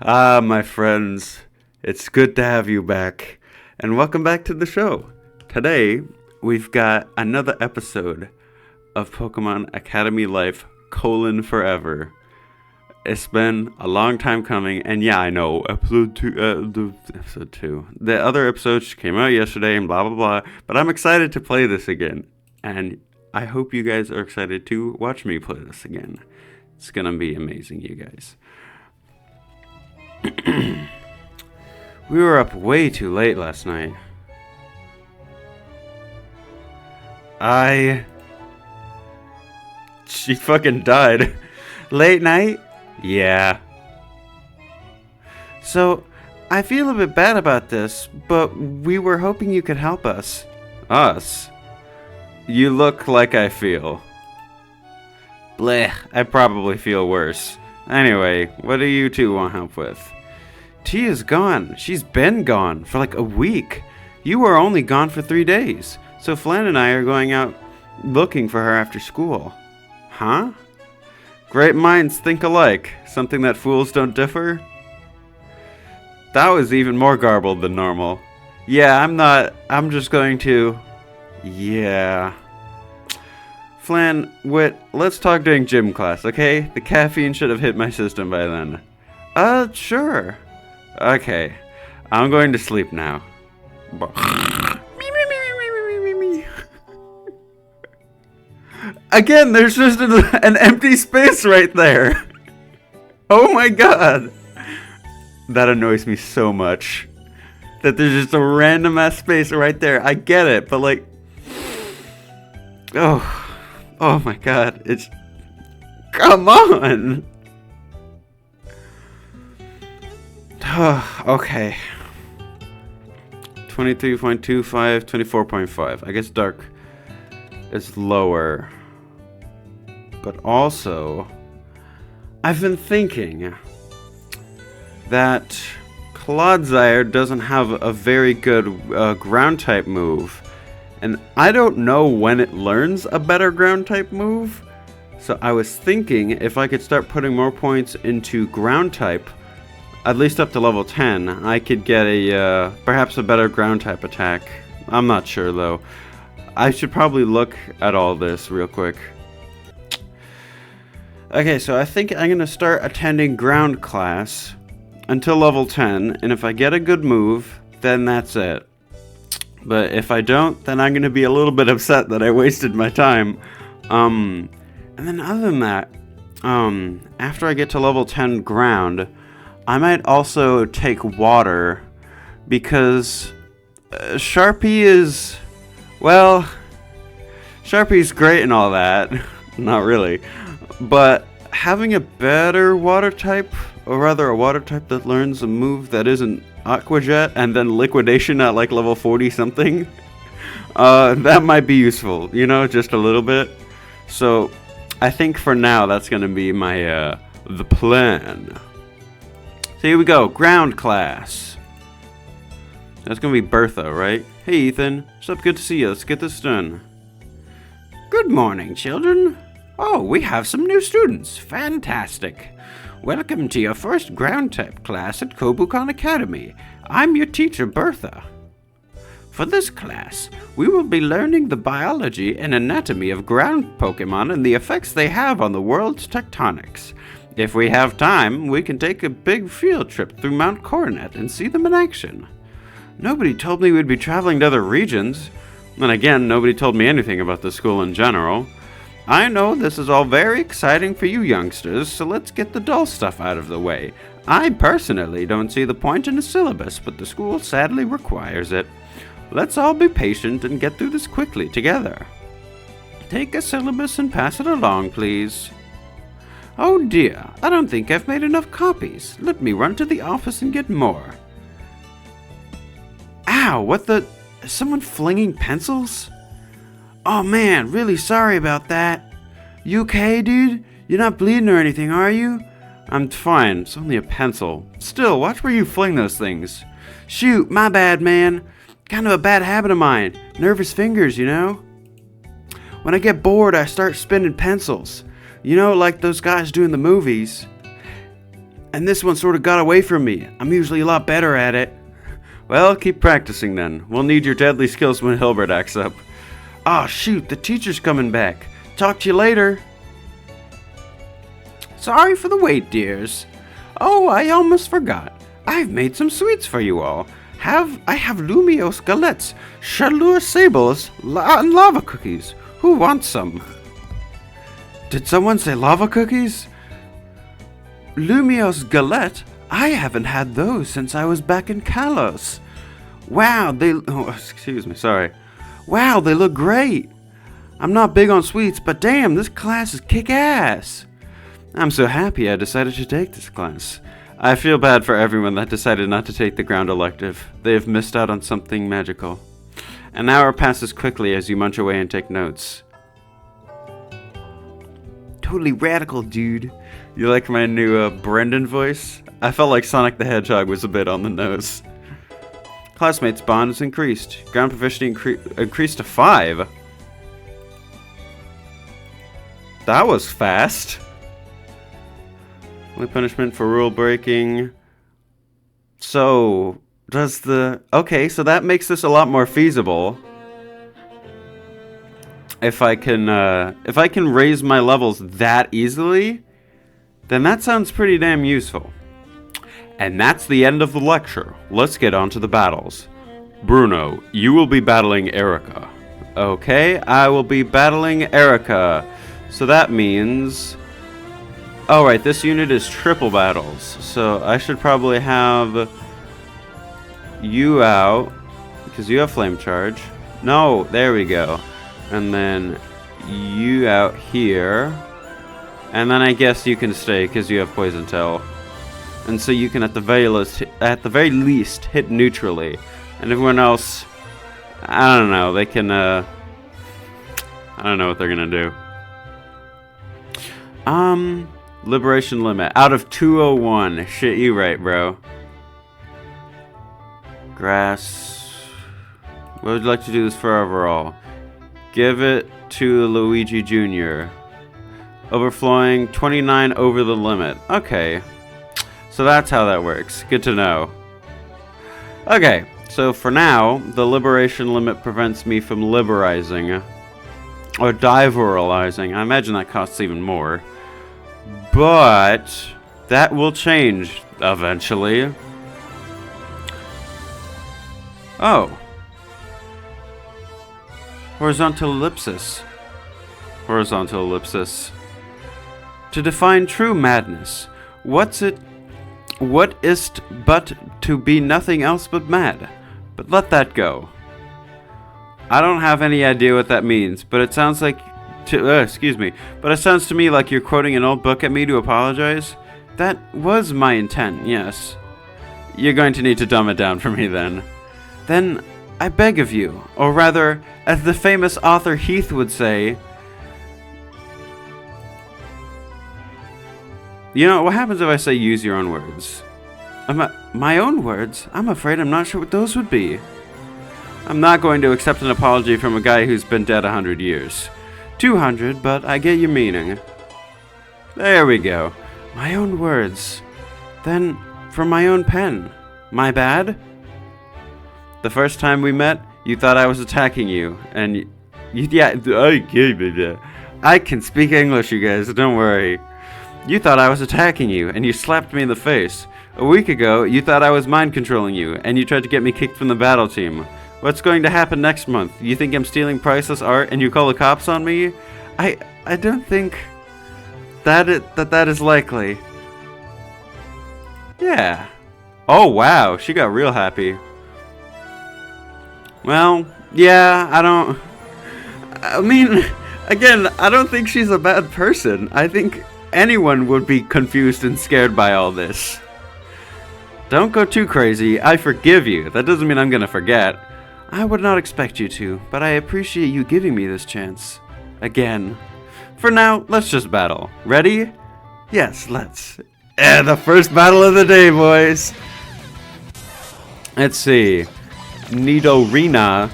Ah, my friends, it's good to have you back, and welcome back to the show. Today, we've got another episode of Pokemon Academy Life: Forever. It's been a long time coming, and yeah, I know, episode 2. The other episodes came out yesterday and blah blah blah, but I'm excited to play this again, and I hope you guys are excited to watch me play this again. It's gonna be amazing, you guys. We were up way too late last night. She fucking died. Late night? Yeah. So, I feel a bit bad about this, but we were hoping you could help us. Us? You look like I feel. Blech, I probably feel worse. Anyway, what do you two want help with? Tia's gone. She's been gone for like a week. You were only gone for 3 days. So Flan and I are going out looking for her after school. Huh? Great minds think alike. Something that fools don't differ? That was even more garbled than normal. Yeah, I'm just going to... Yeah... Flan, Wit, let's talk during gym class, okay? The caffeine should have hit my system by then. Sure. Okay. I'm going to sleep now. Again, there's just an empty space right there. Oh my god. That annoys me so much. That there's just a random ass space right there. I get it, but like... Oh my god, it's... Come on! Okay. 23.25, 24.5. I guess dark is lower. But also, I've been thinking that Clodsire doesn't have a very good ground type move. And I don't know when it learns a better ground type move. So I was thinking if I could start putting more points into ground type, at least up to level 10, I could get a perhaps a better ground type attack. I'm not sure though. I should probably look at all this real quick. Okay, so I think I'm going to start attending ground class until level 10. And if I get a good move, then that's it. But if I don't, then I'm going to be a little bit upset that I wasted my time. And then other than that, after I get to level 10 ground, I might also take water, because Sharpie is, well, Sharpie's great and all that. Not really. But having a better water type, or rather a water type that learns a move that isn't Aqua Jet and then Liquidation at like level 40 something, that might be useful, you know, just a little bit. So I think for now that's gonna be my the plan. So here we go, ground class. That's gonna be Bertha, right? Hey Ethan, what's up? Good to see you. Let's get this done. Good morning, children. Oh, we have some new students. Fantastic. Welcome to your first ground type class at Kobukan Academy. I'm your teacher, Bertha. For this class, we will be learning the biology and anatomy of ground Pokemon and the effects they have on the world's tectonics. If we have time, we can take a big field trip through Mount Coronet and see them in action. Nobody told me we'd be traveling to other regions. And again, nobody told me anything about the school in general. I know this is all very exciting for you youngsters, so let's get the dull stuff out of the way. I personally don't see the point in a syllabus, but the school sadly requires it. Let's all be patient and get through this quickly together. Take a syllabus and pass it along, please. Oh dear, I don't think I've made enough copies. Let me run to the office and get more. Ow, what the... Is someone flinging pencils? Oh man, really sorry about that. You okay, dude? You're not bleeding or anything, are you? I'm fine, it's only a pencil. Still, watch where you fling those things. Shoot, my bad, man. Kind of a bad habit of mine. Nervous fingers, you know? When I get bored, I start spinning pencils. You know, like those guys do in the movies. And this one sort of got away from me. I'm usually a lot better at it. Well, keep practicing then. We'll need your deadly skills when Hilbert acts up. Ah, shoot, the teacher's coming back. Talk to you later. Sorry for the wait, dears. Oh, I almost forgot. I've made some sweets for you all. I have Lumiose galettes, Chaleur sables, and lava cookies. Who wants some? Did someone say lava cookies? Lumiose galette? I haven't had those since I was back in Kalos. Wow, sorry. Wow, they look great. I'm not big on sweets, but damn, this class is kick-ass. I'm so happy I decided to take this class. I feel bad for everyone that decided not to take the ground elective. They have missed out on something magical. An hour passes quickly as you munch away and take notes. Totally radical, dude. You like my new Brendan voice? I felt like Sonic the Hedgehog was a bit on the nose. Classmates' bond has increased. Ground proficiency increased to 5. That was fast. Only punishment for rule breaking. So, okay, so that makes this a lot more feasible. If I can raise my levels that easily, then that sounds pretty damn useful. And that's the end of the lecture. Let's get on to the battles. Bruno, you will be battling Erica. Okay, I will be battling Erica. So that means... Alright, this unit is triple battles. So I should probably have you out, because you have flame charge. No, there we go. And then you out here. And then I guess you can stay, because you have poison tail. And so you can at the very least hit neutrally. And everyone else, I don't know, they can I don't know what they're gonna do. Liberation limit out of 201. Shit, you right, bro. Grass. What would you like to do this for overall? Give it to Luigi Jr. Overflowing 29 over the limit. Okay. So that's how that works. Good to know. Okay, so for now, the liberation limit prevents me from liberizing. Or divoralizing. I imagine that costs even more. But that will change eventually. Oh. Horizontal ellipsis. Horizontal ellipsis. To define true madness, what is't but to be nothing else but mad? But let that go. I don't have any idea what that means, but it sounds like but it sounds to me like you're quoting an old book at me to apologize. That was my intent, yes. You're going to need to dumb it down for me then. Then, I beg of you, or rather, as the famous author Heath would say... You know, what happens if I say use your own words? My own words? I'm afraid I'm not sure what those would be. I'm not going to accept an apology from a guy who's been dead 100 years. 200, but I get your meaning. There we go. My own words. Then, from my own pen. My bad? The first time we met, you thought I was attacking you, and I can speak English, you guys, don't worry. You thought I was attacking you, and you slapped me in the face. A week ago, you thought I was mind controlling you, and you tried to get me kicked from the battle team. What's going to happen next month? You think I'm stealing priceless art and you call the cops on me? I don't think that is likely. Yeah. Oh wow, she got real happy. Well, yeah, I mean, again, I don't think she's a bad person. I think anyone would be confused and scared by all this. Don't go too crazy. I forgive you. That doesn't mean I'm gonna forget. I would not expect you to, but I appreciate you giving me this chance. Again. For now, let's just battle. Ready? Yes, let's. The first battle of the day, boys. Let's see. Nidorina,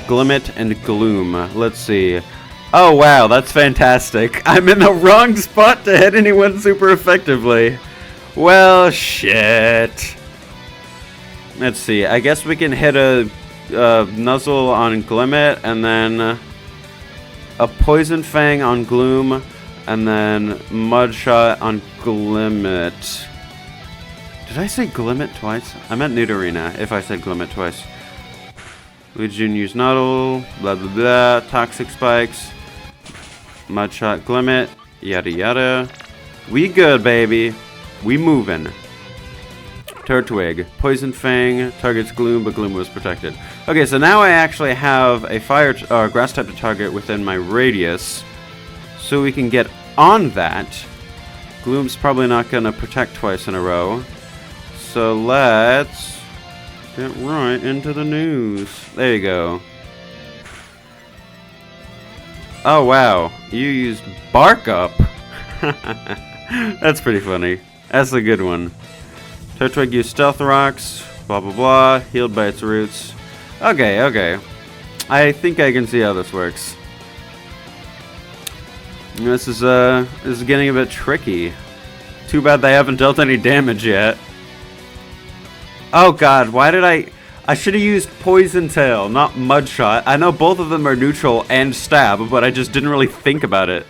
Glimmet, and Gloom. Let's see. Oh, wow, that's fantastic. I'm in the wrong spot to hit anyone super effectively. Well, shit. Let's see. I guess we can hit a Nuzzle on Glimmet, and then a Poison Fang on Gloom, and then Mudshot on Glimmet. Did I say Glimmet twice? I meant Nidorina, if I said Glimmet twice. Legion use Nuddle, blah blah blah, Toxic Spikes, Mudshot Glimmet, yada yada. We good, baby. We moving. Turtwig, Poison Fang, targets Gloom, but Gloom was protected. Okay, so now I actually have a fire grass type to target within my radius, so we can get on that. Gloom's probably not gonna protect twice in a row, so let's get right into the news. There you go. Oh wow, you used Bark Up. That's pretty funny. That's a good one. Turtwig used Stealth Rocks, blah blah blah, healed by its roots. Okay, okay. I think I can see how this works. This is getting a bit tricky. Too bad they haven't dealt any damage yet. Oh god, why did I should have used Poison Tail, not Mudshot. I know both of them are neutral and stab, but I just didn't really think about it.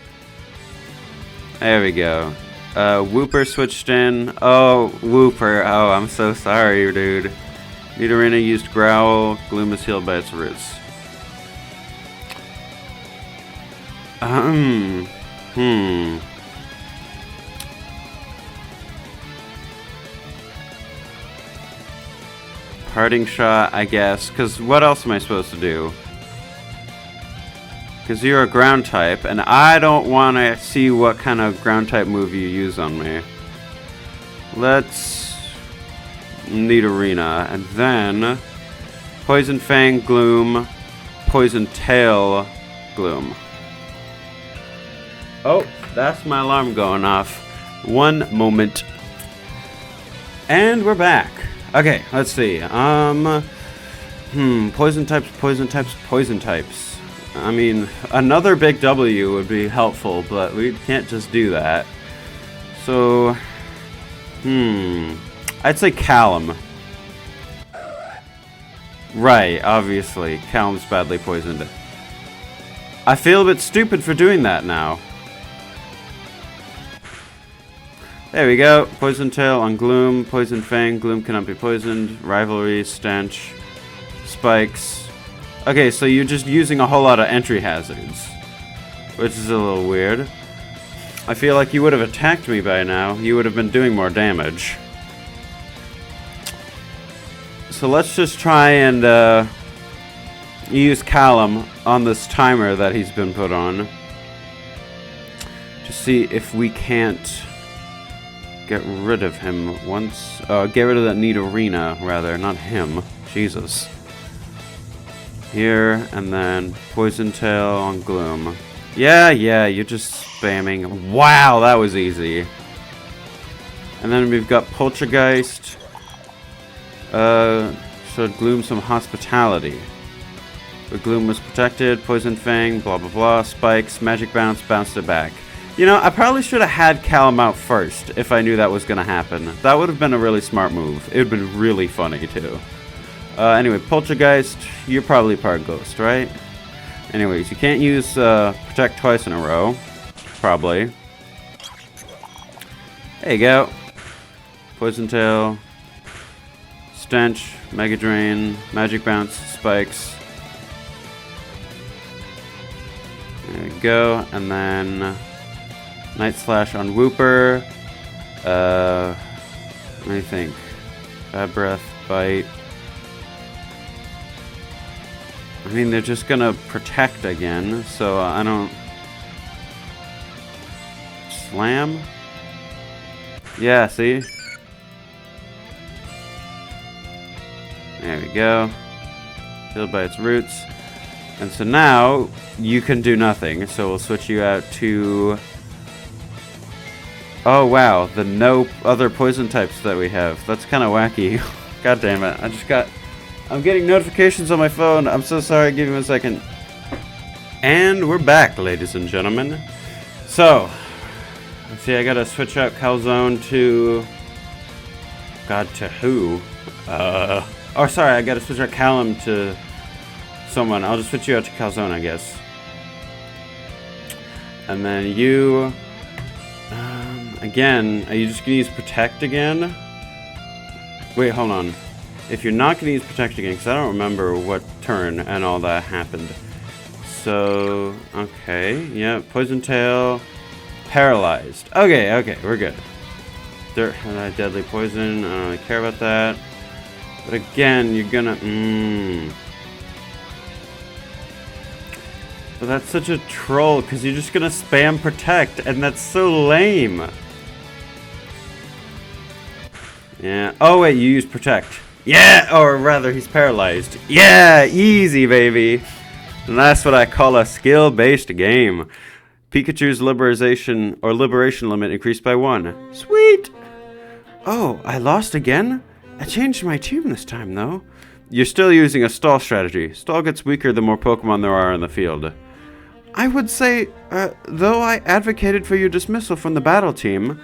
There we go. Wooper switched in. Oh, Wooper. Oh, I'm so sorry, dude. Nidorina used Growl. Gloom is healed by its roots. Parting Shot, I guess. Because what else am I supposed to do? Because you're a ground type, and I don't want to see what kind of ground type move you use on me. Let's Nidorina, and then Poison Fang, Gloom, Poison Tail, Gloom. Oh, that's my alarm going off. One moment. And we're back. Okay, let's see. Poison types, poison types, poison types. I mean, another big W would be helpful, but we can't just do that. So, I'd say Callum. Right, obviously. Callum's badly poisoned. I feel a bit stupid for doing that now. There we go. Poison Tail on Gloom. Poison Fang. Gloom cannot be poisoned. Rivalry, Stench, Spikes. Okay, so you're just using a whole lot of entry hazards, which is a little weird. I feel like you would have attacked me by now. You would have been doing more damage. So let's just try and use Callum on this timer that he's been put on to see if we can't get rid of him once. Get rid of that Nidorina, rather, not him. Jesus. Here, and then Poison Tail on Gloom. Yeah, you're just spamming. Wow, that was easy. And then we've got Poltergeist. Showed Gloom some hospitality. But Gloom was protected. Poison Fang, blah blah blah. Spikes, Magic Bounce, bounced it back. You know, I probably should have had Callum out first if I knew that was going to happen. That would have been a really smart move. It would have been really funny, too. Anyway, Poltergeist, you're probably part Ghost, right? Anyways, you can't use Protect twice in a row. Probably. There you go. Poison Tail. Stench, Mega Drain, Magic Bounce, Spikes. There we go. And then Night Slash on Wooper. What do you think? Bad Breath, Bite. I mean, they're just gonna protect again, so I don't... Slam? Yeah, see? There we go. Healed by its roots. And so now, you can do nothing, so we'll switch you out to... Oh wow, the no other poison types that we have. That's kind of wacky. God damn it, I'm getting notifications on my phone. I'm so sorry. Give me a second. And we're back, ladies and gentlemen. So, let's see. I gotta switch out Calzone to God, to who? Oh, sorry, I gotta switch out Callum to someone. I'll just switch you out to Calzone, I guess. And then you... again, are you just gonna use Protect again? Wait, hold on. If you're not gonna use Protect again, because I don't remember what turn and all that happened. So, okay, yeah, Poison Tail, Paralyzed. Okay, we're good. Deadly Poison, I don't really care about that. But again, you're gonna, But that's such a troll, because you're just gonna spam Protect, and that's so lame. Yeah, oh wait, you use Protect. Yeah, or rather, he's paralyzed. Yeah, easy, baby. And that's what I call a skill-based game. Pikachu's liberation limit increased by 1. Sweet! Oh, I lost again? I changed my team this time, though. You're still using a stall strategy. Stall gets weaker the more Pokemon there are in the field. I would say, though I advocated for your dismissal from the battle team,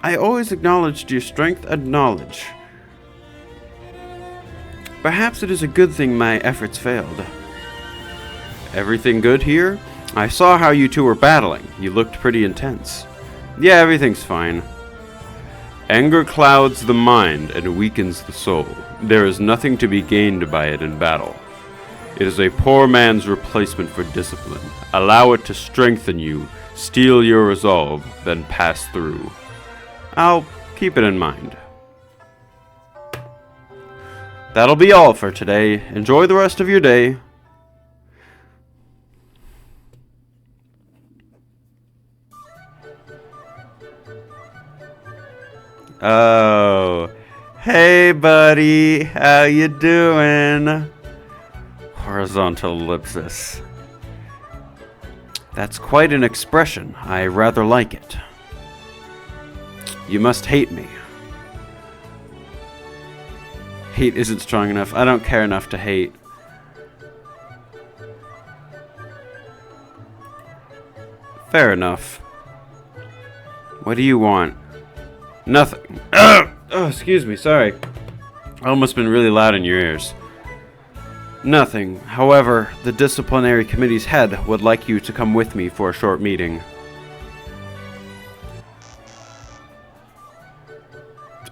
I always acknowledged your strength and knowledge. Perhaps it is a good thing my efforts failed. Everything good here? I saw how you two were battling. You looked pretty intense. Yeah, everything's fine. Anger clouds the mind and weakens the soul. There is nothing to be gained by it in battle. It is a poor man's replacement for discipline. Allow it to strengthen you, steel your resolve, then pass through. I'll keep it in mind. That'll be all for today. Enjoy the rest of your day. Oh, hey buddy, how you doing? Horizontal ellipsis. That's quite an expression. I rather like it. You must hate me. Hate isn't strong enough. I don't care enough to hate. Fair enough. What do you want? Nothing. Oh, excuse me, sorry. I almost been really loud in your ears. Nothing. However, the disciplinary committee's head would like you to come with me for a short meeting.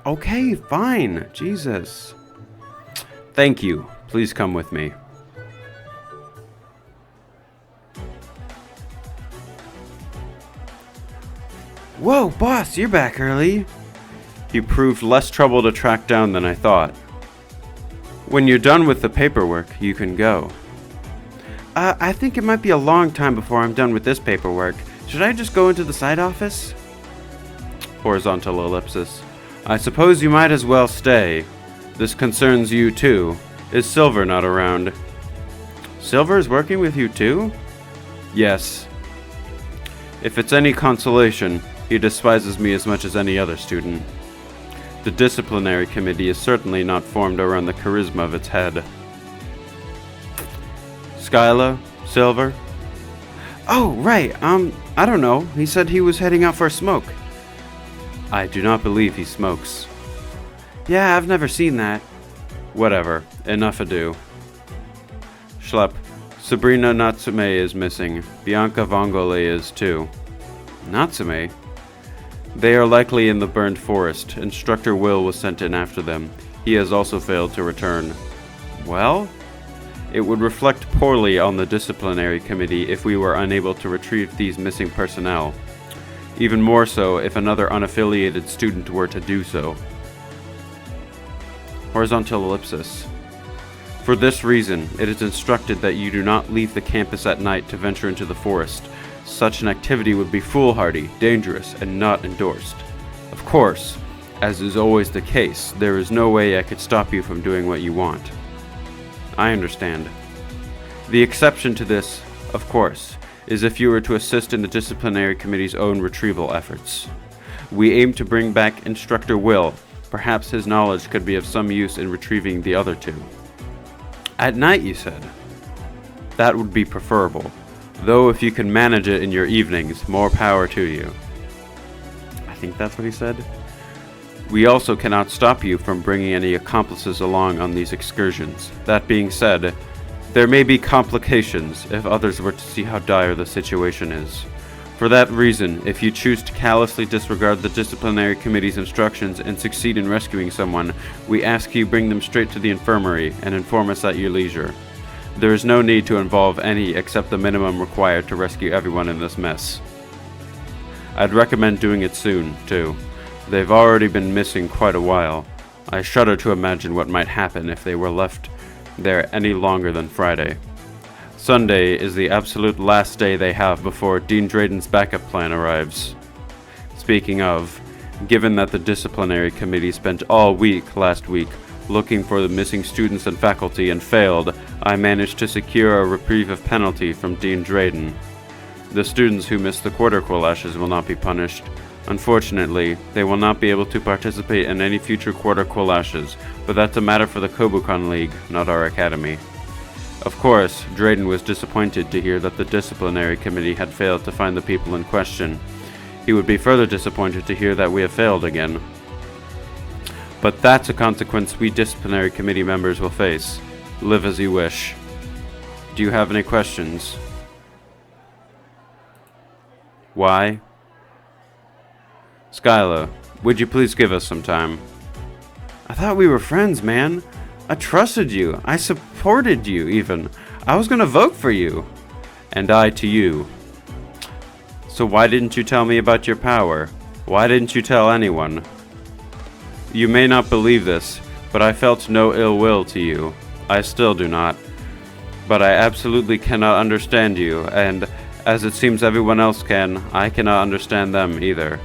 Okay, fine. Jesus. Thank you. Please come with me. Whoa, boss, you're back early. You proved less trouble to track down than I thought. When you're done with the paperwork, you can go. I think it might be a long time before I'm done with this paperwork. Should I just go into the side office? Horizontal ellipsis. I suppose you might as well stay. This concerns you too. Is Silver not around? Silver is working with you too? Yes. If it's any consolation, he despises me as much as any other student. The disciplinary committee is certainly not formed around the charisma of its head. Skyla? Silver? Oh, right, I don't know. He said he was heading out for a smoke. I do not believe he smokes. Yeah, I've never seen that. Whatever. Enough ado. Schlep. Sabrina Natsume is missing. Bianca Vongole is too. Natsume? They are likely in the burned forest. Instructor Will was sent in after them. He has also failed to return. Well? It would reflect poorly on the disciplinary committee if we were unable to retrieve these missing personnel. Even more so if another unaffiliated student were to do so. Horizontal ellipsis. For this reason, it is instructed that you do not leave the campus at night to venture into the forest. Such an activity would be foolhardy, dangerous, and not endorsed. Of course, as is always the case, there is no way I could stop you from doing what you want. I understand. The exception to this, of course, is if you were to assist in the disciplinary committee's own retrieval efforts. We aim to bring back Instructor Will. Perhaps his knowledge could be of some use in retrieving the other two. At night, you said? That would be preferable. Though if you can manage it in your evenings, more power to you. I think that's what he said. We also cannot stop you from bringing any accomplices along on these excursions. That being said, there may be complications if others were to see how dire the situation is. For that reason, if you choose to callously disregard the disciplinary committee's instructions and succeed in rescuing someone, we ask you bring them straight to the infirmary and inform us at your leisure. There is no need to involve any except the minimum required to rescue everyone in this mess. I'd recommend doing it soon, too. They've already been missing quite a while. I shudder to imagine what might happen if they were left there any longer than Friday. Sunday is the absolute last day they have before Dean Drayden's backup plan arrives. Speaking of, given that the disciplinary committee spent all week last week looking for the missing students and faculty and failed, I managed to secure a reprieve of penalty from Dean Drayden. The students who missed the quarter collages will not be punished. Unfortunately, they will not be able to participate in any future quarter collages, but that's a matter for the Kobukan League, not our academy. Of course, Drayden was disappointed to hear that the disciplinary committee had failed to find the people in question. He would be further disappointed to hear that we have failed again. But that's a consequence we disciplinary committee members will face. Live as you wish. Do you have any questions? Why? Skyla, would you please give us some time? I thought we were friends, man. I trusted you. I supported you, even. I was gonna vote for you. And I to you. So why didn't you tell me about your power? Why didn't you tell anyone? You may not believe this, but I felt no ill will to you. I still do not. But I absolutely cannot understand you, and as it seems everyone else can, I cannot understand them either.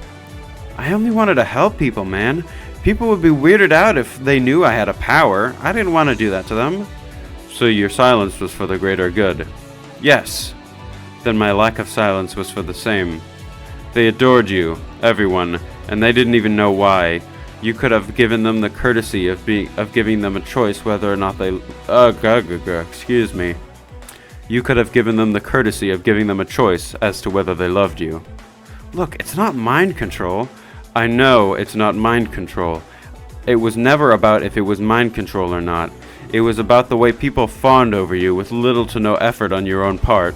I only wanted to help people, man. People would be weirded out if they knew I had a power. I didn't want to do that to them. So your silence was for the greater good? Yes. Then my lack of silence was for the same. They adored you, everyone, and they didn't even know why. You could have given them the courtesy of giving them a choice whether or not they... excuse me. You could have given them the courtesy of giving them a choice as to whether they loved you. Look, it's not mind control. I know it's not mind control. It was never about if it was mind control or not. It was about the way people fawned over you with little to no effort on your own part.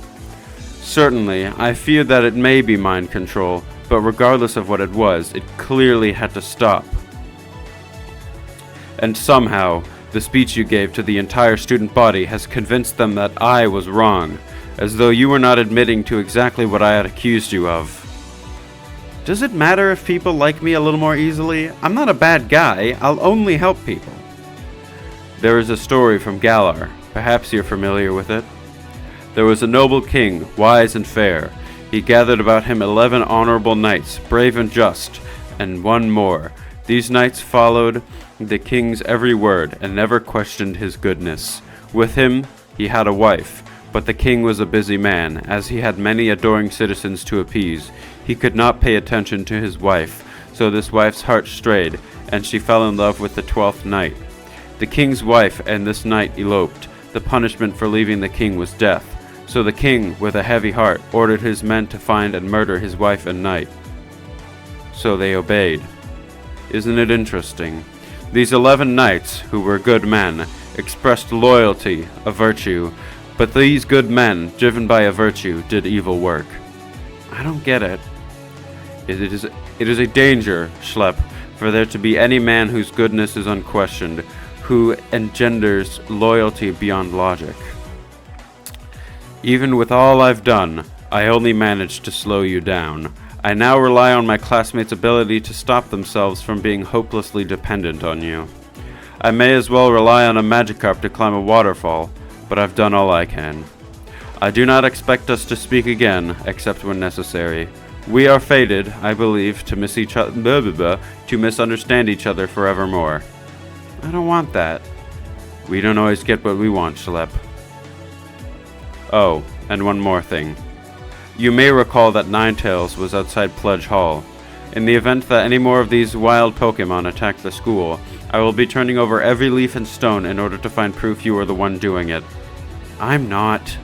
Certainly, I fear that it may be mind control, but regardless of what it was, it clearly had to stop. And somehow, the speech you gave to the entire student body has convinced them that I was wrong, as though you were not admitting to exactly what I had accused you of. Does it matter if people like me a little more easily? I'm not a bad guy. I'll only help people. There is a story from Galar. Perhaps you're familiar with it. There was a noble king, wise and fair. He gathered about him 11 honorable knights, brave and just, and one more. These knights followed the king's every word and never questioned his goodness. With him, he had a wife, but the king was a busy man, as he had many adoring citizens to appease. He could not pay attention to his wife, so this wife's heart strayed, and she fell in love with the 12th knight. The king's wife and this knight eloped. The punishment for leaving the king was death, so the king, with a heavy heart, ordered his men to find and murder his wife and knight. So they obeyed. Isn't it interesting? These 11 knights, who were good men, expressed loyalty, a virtue, but these good men, driven by a virtue, did evil work. I don't get it. It is a danger, Schlepp, for there to be any man whose goodness is unquestioned, who engenders loyalty beyond logic. Even with all I've done, I only managed to slow you down. I now rely on my classmates' ability to stop themselves from being hopelessly dependent on you. I may as well rely on a Magikarp to climb a waterfall, but I've done all I can. I do not expect us to speak again, except when necessary. We are fated, I believe, to misunderstand each other forevermore. I don't want that. We don't always get what we want, Schlepp. Oh, and one more thing. You may recall that Ninetales was outside Pledge Hall. In the event that any more of these wild Pokemon attack the school, I will be turning over every leaf and stone in order to find proof you are the one doing it. I'm not.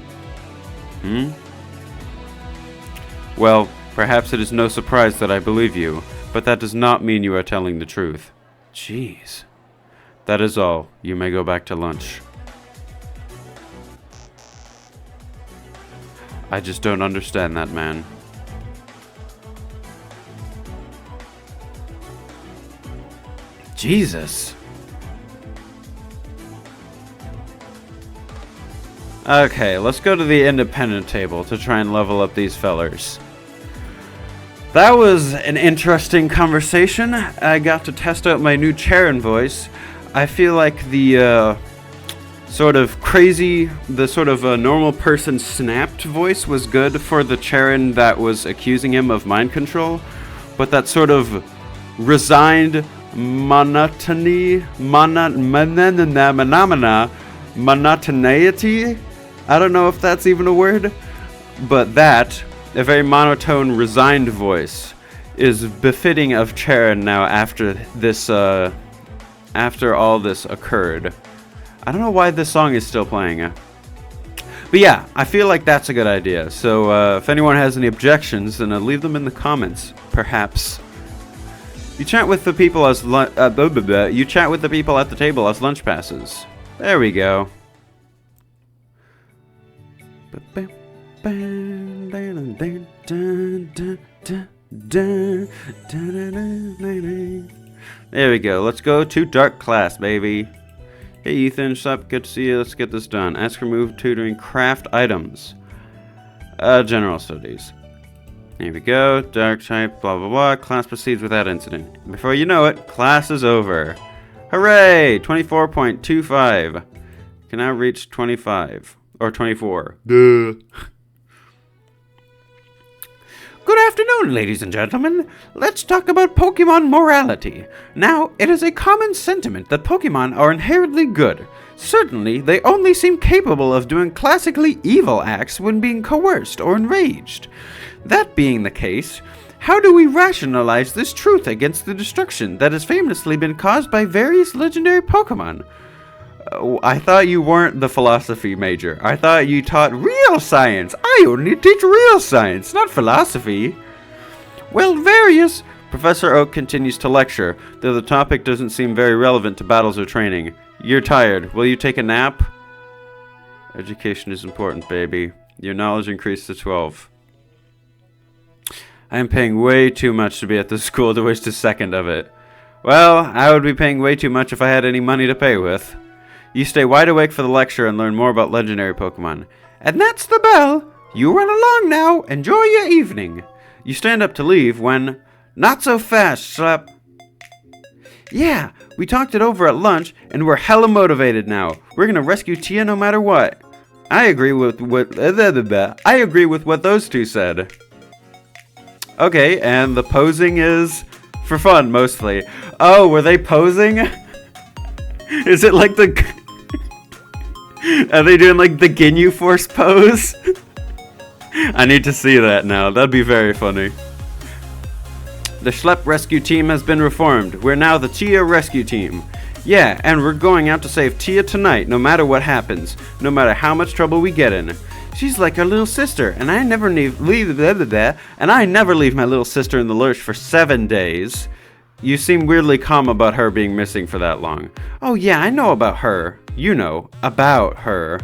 Well, perhaps it is no surprise that I believe you, but that does not mean you are telling the truth. Jeez. That is all. You may go back to lunch. I just don't understand that man. Jesus. Okay, let's go to the independent table to try and level up these fellers. That was an interesting conversation. I got to test out my new Charon voice. I feel like the sort of normal person snapped voice was good for the Charon that was accusing him of mind control, but that sort of resigned monotoneity. I don't know if that's even a word, but that, a very monotone, resigned voice, is befitting of Charon now after this, after all this occurred. I don't know why this song is still playing. But yeah, I feel like that's a good idea. So if anyone has any objections, then leave them in the comments, perhaps. You chat with the people as you chat with the people at the table as lunch passes. There we go. There we go. Let's go to dark class, baby. Hey Ethan, sup? Good to see you. Let's get this done. Ask for move tutoring craft items. General studies. Here we go. Dark type, blah blah blah. Class proceeds without incident. Before you know it, class is over. Hooray! 24.25. Can now reach 25. Or 24. Duh. Good afternoon, ladies and gentlemen. Let's talk about Pokemon morality. Now, it is a common sentiment that Pokemon are inherently good. Certainly, they only seem capable of doing classically evil acts when being coerced or enraged. That being the case, how do we rationalize this truth against the destruction that has famously been caused by various legendary Pokemon? I thought you weren't the philosophy major. I thought you taught real science. I only teach real science, not philosophy. Well, various... Professor Oak continues to lecture, though the topic doesn't seem very relevant to battles or training. You're tired. Will you take a nap? Education is important, baby. Your knowledge increased to 12. I am paying way too much to be at this school to waste a second of it. Well, I would be paying way too much if I had any money to pay with. You stay wide awake for the lecture and learn more about legendary Pokemon. And that's the bell. You run along now. Enjoy your evening. You stand up to leave when... Not so fast, Slap. Yeah, we talked it over at lunch, and we're hella motivated now. We're gonna rescue Tia no matter what. I agree with what those two said. Okay, and the posing is for fun, mostly. Oh, were they posing? Is it like the... Are they doing like the Ginyu Force pose? I need to see that now. That'd be very funny. The Schlepp rescue team has been reformed. We're now the Tia rescue team. Yeah, and we're going out to save Tia tonight, no matter what happens. No matter how much trouble we get in. She's like our little sister, and I never leave my little sister in the lurch for 7 days. You seem weirdly calm about her being missing for that long. Oh yeah, I know about her. You know, about her.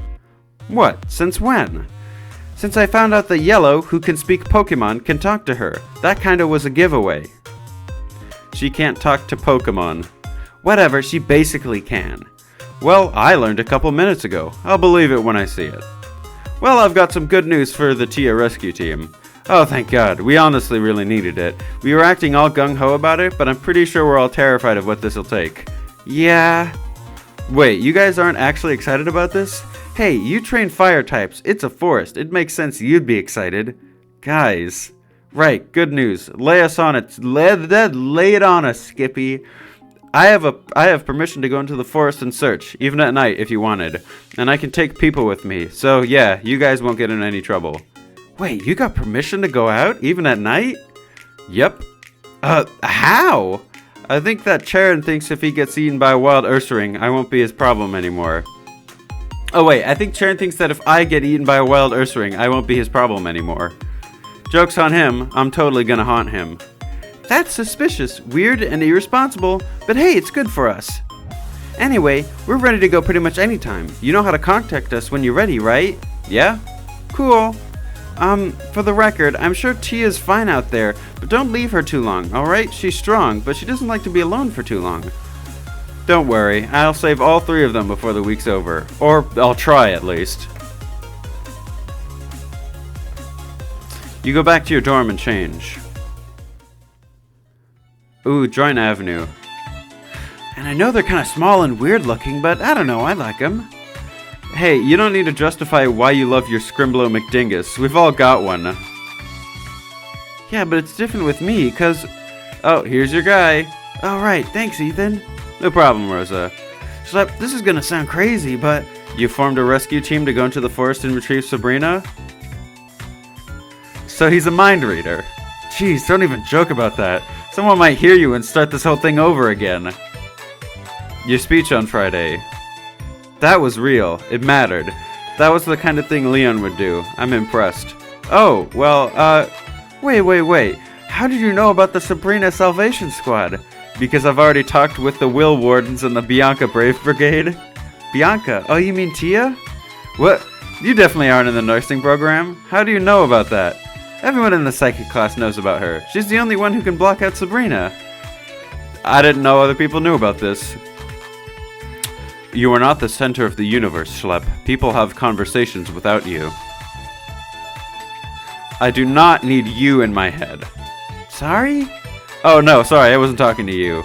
What? Since when? Since I found out that Yellow, who can speak Pokemon, can talk to her. That kinda was a giveaway. She can't talk to Pokemon. Whatever, she basically can. Well, I learned a couple minutes ago. I'll believe it when I see it. Well, I've got some good news for the Tia rescue team. Oh, thank God. We honestly really needed it. We were acting all gung-ho about it, but I'm pretty sure we're all terrified of what this'll take. Yeah. Wait, you guys aren't actually excited about this? Hey, you train fire types. It's a forest. It makes sense you'd be excited. Guys. Right, good news. Lay us on it. Lay it on us, Skippy. I have permission to go into the forest and search, even at night if you wanted. And I can take people with me. So yeah, you guys won't get in any trouble. Wait, you got permission to go out, even at night? Yep. How? I think that Charon thinks if he gets eaten by a wild Ursaring, I won't be his problem anymore. Oh wait, I think Charon thinks that if I get eaten by a wild Ursaring, I won't be his problem anymore. Joke's on him, I'm totally gonna haunt him. That's suspicious, weird, and irresponsible, but hey, it's good for us. Anyway, we're ready to go pretty much anytime. You know how to contact us when you're ready, right? Yeah? Cool. For the record, I'm sure Tia's fine out there, but don't leave her too long, alright? She's strong, but she doesn't like to be alone for too long. Don't worry, I'll save all 3 of them before the week's over. Or I'll try, at least. You go back to your dorm and change. Ooh, Joint Avenue. And I know they're kind of small and weird looking, but I don't know, I like them. Hey, you don't need to justify why you love your Scrimblow McDingus. We've all got one. Yeah, but it's different with me, cause... Oh, here's your guy. Alright, thanks, Ethan. No problem, Rosa. Schlep, this is gonna sound crazy, but... You formed a rescue team to go into the forest and retrieve Sabrina? So he's a mind reader. Jeez, don't even joke about that. Someone might hear you and start this whole thing over again. Your speech on Friday. That was real. It mattered. That was the kind of thing Leon would do. I'm impressed. Oh, well, wait. How did you know about the Sabrina Salvation Squad? Because I've already talked with the Will Wardens and the Bianca Brave Brigade. Bianca? Oh, you mean Tia? What? You definitely aren't in the nursing program. How do you know about that? Everyone in the psychic class knows about her. She's the only one who can block out Sabrina. I didn't know other people knew about this. You are not the center of the universe, Schlep. People have conversations without you. I do not need you in my head. Sorry? Oh, no, sorry, I wasn't talking to you.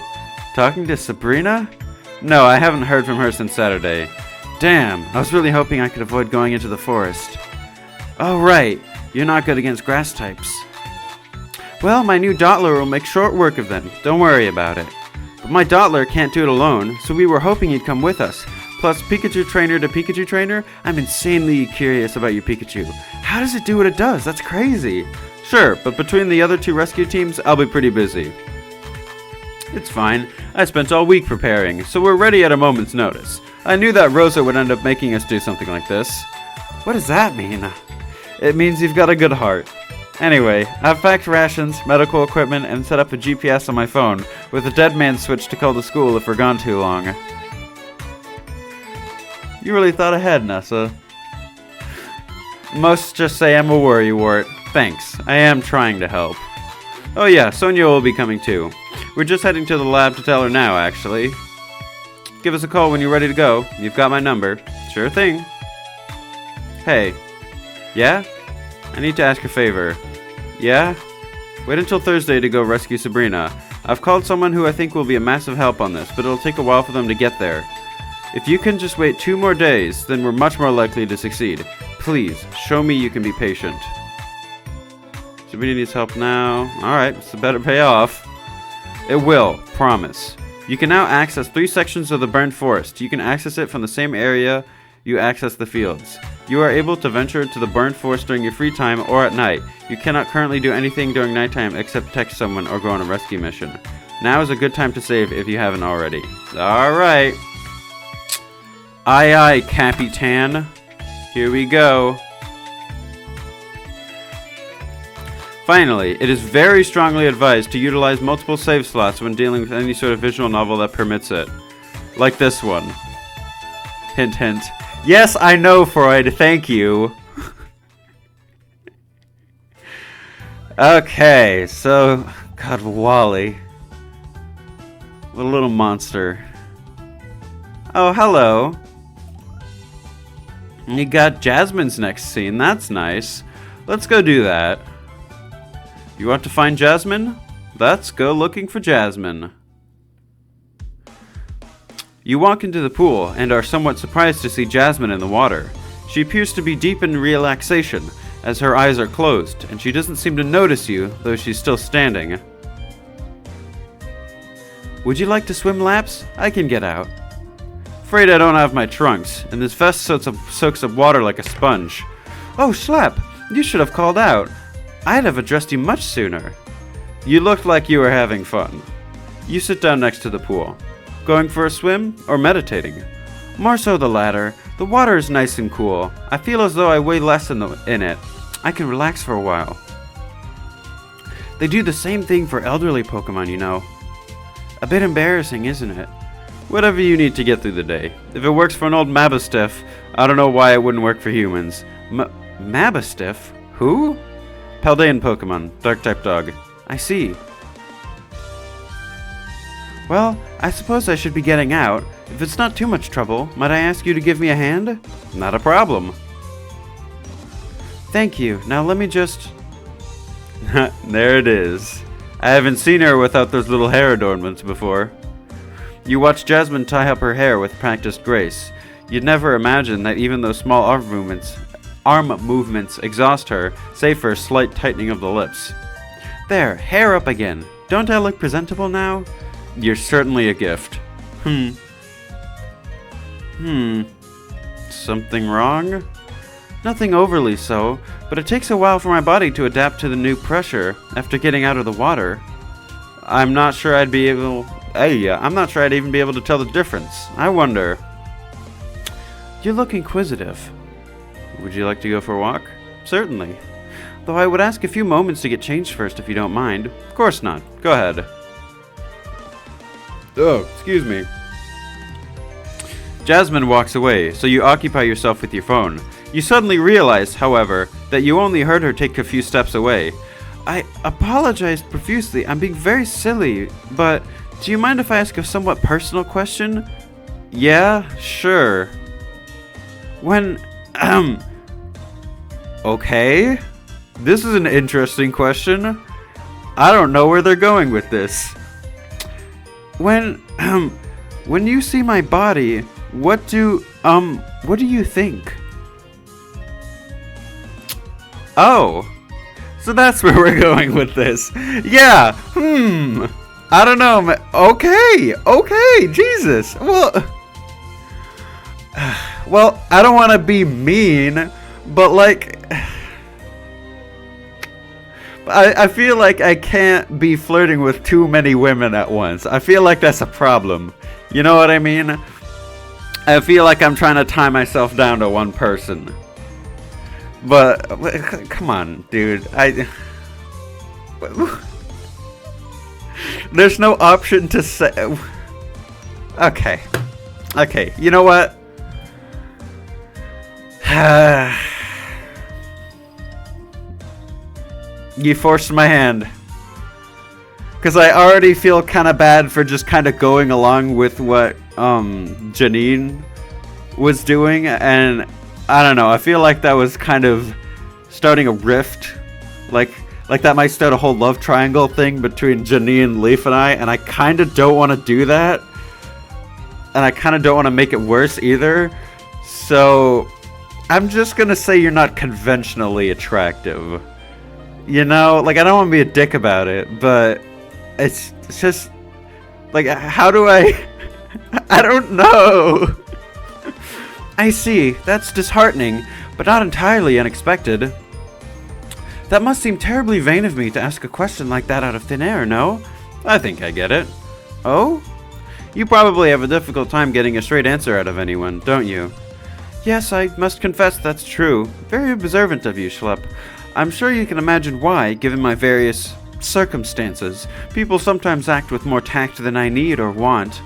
Talking to Sabrina? No, I haven't heard from her since Saturday. Damn, I was really hoping I could avoid going into the forest. Oh, right. You're not good against grass types. Well, my new Dottler will make short work of them. Don't worry about it. But my Dottler can't do it alone, so we were hoping you'd come with us. Plus, Pikachu trainer to Pikachu trainer, I'm insanely curious about your Pikachu. How does it do what it does? That's crazy. Sure, but between the other 2 rescue teams, I'll be pretty busy. It's fine. I spent all week preparing, so we're ready at a moment's notice. I knew that Rosa would end up making us do something like this. What does that mean? It means you've got a good heart. Anyway, I've packed rations, medical equipment, and set up a GPS on my phone with a dead man switch to call the school if we're gone too long. You really thought ahead, Nessa. Most just say I'm a worrywart. Thanks, I am trying to help. Oh yeah, Sonia will be coming too. We're just heading to the lab to tell her now, actually. Give us a call when you're ready to go. You've got my number. Sure thing. Hey. Yeah? I need to ask a favor. Yeah? Wait until Thursday to go rescue Sabrina. I've called someone who I think will be a massive help on this, but it'll take a while for them to get there. If you can just wait 2 more days, then we're much more likely to succeed. Please, show me you can be patient. Sabrina needs help now. Alright, so better pay off. It will, promise. You can now access 3 sections of the burned forest. You can access it from the same area you access the fields. You are able to venture into the burned forest during your free time or at night. You cannot currently do anything during nighttime except text someone or go on a rescue mission. Now is a good time to save if you haven't already. Alright. Aye aye, Capitan. Here we go. Finally, it is very strongly advised to utilize multiple save slots when dealing with any sort of visual novel that permits it. Like this one. Hint hint. Yes, I know, Freud. Thank you. Okay, so... God, Wally. What a little monster. Oh, hello. You got Jasmine's next scene. That's nice. Let's go do that. You want to find Jasmine? Let's go looking for Jasmine. You walk into the pool and are somewhat surprised to see Jasmine in the water. She appears to be deep in relaxation, as her eyes are closed, and she doesn't seem to notice you, though she's still standing. Would you like to swim laps? I can get out. Afraid I don't have my trunks, and this vest soaks up water like a sponge. Oh, Schlep, you should have called out. I'd have addressed you much sooner. You looked like you were having fun. You sit down next to the pool. Going for a swim or meditating? More so the latter. The water is nice and cool. I feel as though I weigh less in it. I can relax for a while. They do the same thing for elderly Pokemon, you know. A bit embarrassing, isn't it? Whatever you need to get through the day. If it works for an old Mabastiff, I don't know why it wouldn't work for humans. Mabastiff? Who? Paldean Pokemon, Dark-type dog. I see. Well, I suppose I should be getting out. If it's not too much trouble, might I ask you to give me a hand? Not a problem. Thank you. Now let me just... There it is. I haven't seen her without those little hair adornments before. You watch Jasmine tie up her hair with practiced grace. You'd never imagine that even those small arm movements exhaust her, save for a slight tightening of the lips. There, hair up again. Don't I look presentable now? You're certainly a gift. Something wrong? Nothing overly so, but it takes a while for my body to adapt to the new pressure after getting out of the water. I'm not sure I'd even be able to tell the difference. I wonder. You look inquisitive. Would you like to go for a walk? Certainly. Though I would ask a few moments to get changed first if you don't mind. Of course not. Go ahead. Oh, excuse me. Jasmine walks away, so you occupy yourself with your phone. You suddenly realize, however, that you only heard her take a few steps away. I apologize profusely. I'm being very silly, but do you mind if I ask a somewhat personal question? Yeah, sure. Okay. This is an interesting question. I don't know where they're going with this. When you see my body, what do you think? Oh, so that's where we're going with this. Yeah, I don't know, okay, Jesus. Well, I don't want to be mean, but like, I feel like I can't be flirting with too many women at once. I feel like that's a problem. You know what I mean? I feel like I'm trying to tie myself down to one person. But come on, dude. There's no option to say. Okay. You know what? You forced my hand. Because I already feel kind of bad for just kind of going along with what Janine was doing, and I don't know, I feel like that was kind of starting a rift, like that might start a whole love triangle thing between Janine, Leaf, and I kind of don't want to do that, and I kind of don't want to make it worse either, so I'm just gonna say you're not conventionally attractive. You know, like, I don't want to be a dick about it, but it's just, like, how do I don't know. I see, that's disheartening, but not entirely unexpected. That must seem terribly vain of me to ask a question like that out of thin air, no? I think I get it. Oh? You probably have a difficult time getting a straight answer out of anyone, don't you? Yes, I must confess that's true. Very observant of you, Schlepp. I'm sure you can imagine why, given my various circumstances, people sometimes act with more tact than I need or want.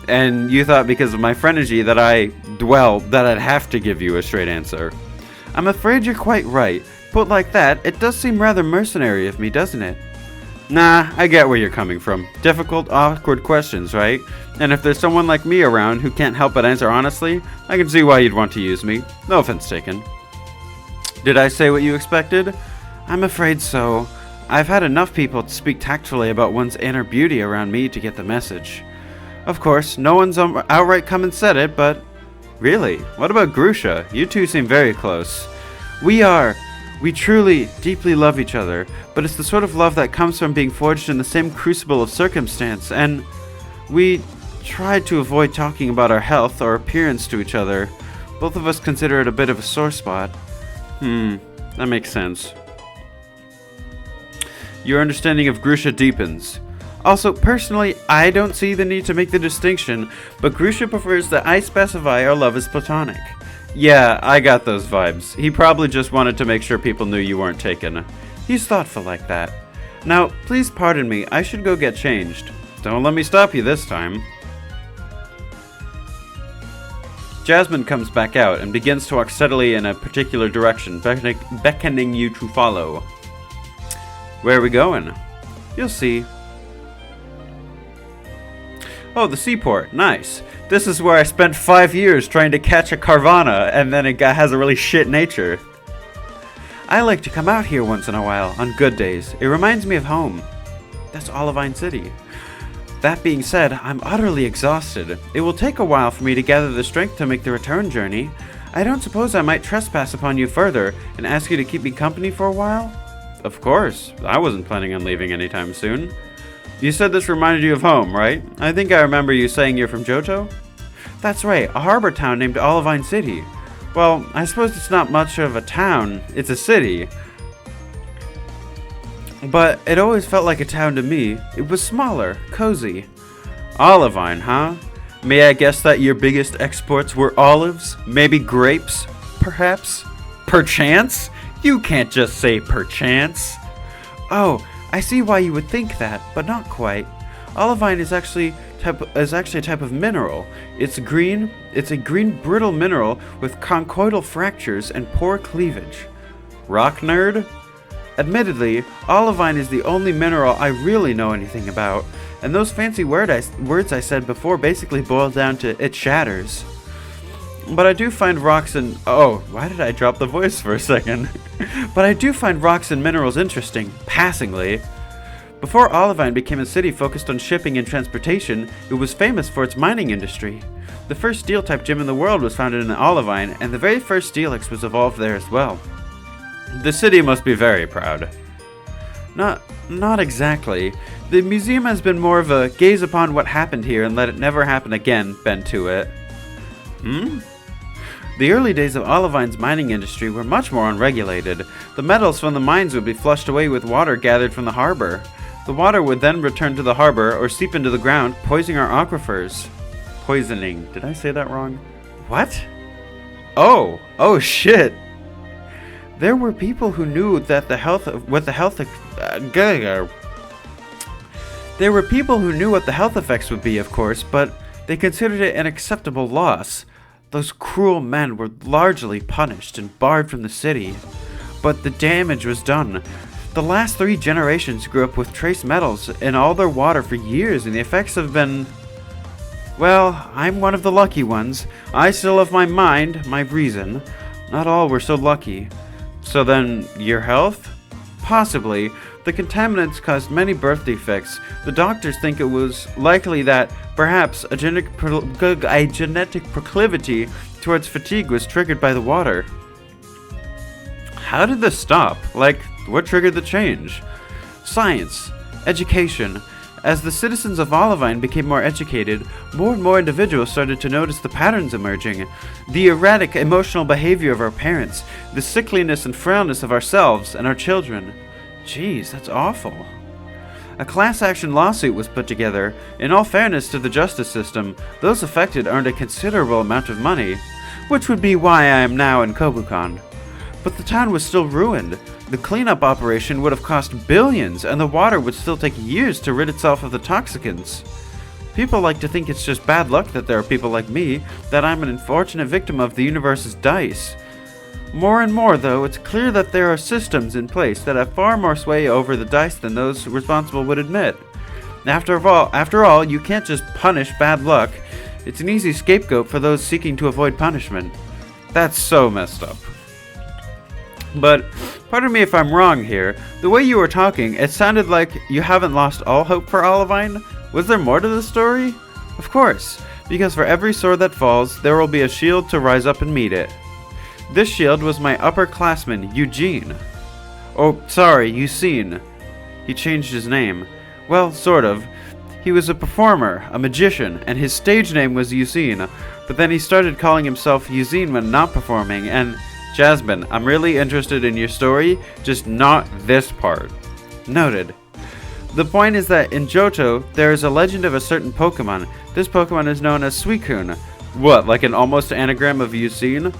And you thought because of my phrenology that I'd have to give you a straight answer. I'm afraid you're quite right. Put like that, it does seem rather mercenary of me, doesn't it? Nah, I get where you're coming from. Difficult, awkward questions, right? And if there's someone like me around who can't help but answer honestly, I can see why you'd want to use me. No offense taken. Did I say what you expected? I'm afraid so. I've had enough people speak tactfully about one's inner beauty around me to get the message. Of course, no one's outright come and said it, but... Really? What about Grusha? You two seem very close. We truly, deeply love each other, but it's the sort of love that comes from being forged in the same crucible of circumstance, and we tried to avoid talking about our health or appearance to each other. Both of us consider it a bit of a sore spot. That makes sense. Your understanding of Grusha deepens. Also, personally, I don't see the need to make the distinction, but Grusha prefers that I specify our love is platonic. Yeah, I got those vibes. He probably just wanted to make sure people knew you weren't taken. He's thoughtful like that. Now, please pardon me, I should go get changed. Don't let me stop you this time. Jasmine comes back out and begins to walk steadily in a particular direction, beckoning you to follow. Where are we going? You'll see. Oh, the seaport. Nice. This is where I spent 5 years trying to catch a Carvana, and then it has a really shit nature. I like to come out here once in a while, on good days. It reminds me of home. That's Olivine City. That being said, I'm utterly exhausted. It will take a while for me to gather the strength to make the return journey. I don't suppose I might trespass upon you further and ask you to keep me company for a while? Of course. I wasn't planning on leaving anytime soon. You said this reminded you of home, right? I think I remember you saying you're from Johto? That's right, a harbor town named Olivine City. Well, I suppose it's not much of a town, it's a city. But it always felt like a town to me. It was smaller, cozy. Olivine, huh? May I guess that your biggest exports were olives? Maybe grapes? Perhaps? Perchance? You can't just say perchance. Oh, I see why you would think that, but not quite. Olivine is actually a type of mineral. It's a green brittle mineral with conchoidal fractures and poor cleavage. Rock nerd? Admittedly, olivine is the only mineral I really know anything about, and those fancy words I said before basically boil down to it shatters. But I do find rocks and... Oh, why did I drop the voice for a second? But I do find rocks and minerals interesting, passingly. Before Olivine became a city focused on shipping and transportation, it was famous for its mining industry. The first steel-type gym in the world was founded in Olivine, and the very first Steelix was evolved there as well. The city must be very proud. Not exactly. The museum has been more of a gaze upon what happened here and let it never happen again bent to it. The early days of Olivine's mining industry were much more unregulated. The metals from the mines would be flushed away with water gathered from the harbor. The water would then return to the harbor or seep into the ground, poisoning our aquifers. Poisoning. Did I say that wrong? What? Oh shit. There were people who knew that There were people who knew what the health effects would be, of course, but they considered it an acceptable loss. Those cruel men were largely punished and barred from the city. But the damage was done. The last 3 generations grew up with trace metals in all their water for years, and the effects have been... Well, I'm one of the lucky ones. I still have my mind, my reason. Not all were so lucky. So then, your health? Possibly. The contaminants caused many birth defects. The doctors think it was likely that perhaps a genetic proclivity towards fatigue was triggered by the water. How did this stop? Like, what triggered the change? Science. Education. As the citizens of Olivine became more educated, more and more individuals started to notice the patterns emerging. The erratic emotional behavior of our parents, the sickliness and frailness of ourselves and our children. Jeez, that's awful. A class action lawsuit was put together. In all fairness to the justice system, those affected earned a considerable amount of money, which would be why I am now in Kobukan. But the town was still ruined. The cleanup operation would have cost billions, and the water would still take years to rid itself of the toxicants. People like to think it's just bad luck that there are people like me, that I'm an unfortunate victim of the universe's dice. More and more, though, it's clear that there are systems in place that have far more sway over the dice than those responsible would admit. After all, you can't just punish bad luck. It's an easy scapegoat for those seeking to avoid punishment. That's so messed up. But, pardon me if I'm wrong here, the way you were talking, it sounded like you haven't lost all hope for Olivine? Was there more to the story? Of course, because for every sword that falls, there will be a shield to rise up and meet it. This shield was my upperclassman, Eugene. Oh, sorry, Eugene. He changed his name. Well, sort of. He was a performer, a magician, and his stage name was Eugene, but then he started calling himself Eugene when not performing, and... Jasmine, I'm really interested in your story, just not this part. Noted. The point is that in Johto, there is a legend of a certain Pokemon. This Pokemon is known as Suicune. What, like an almost anagram of Eugene?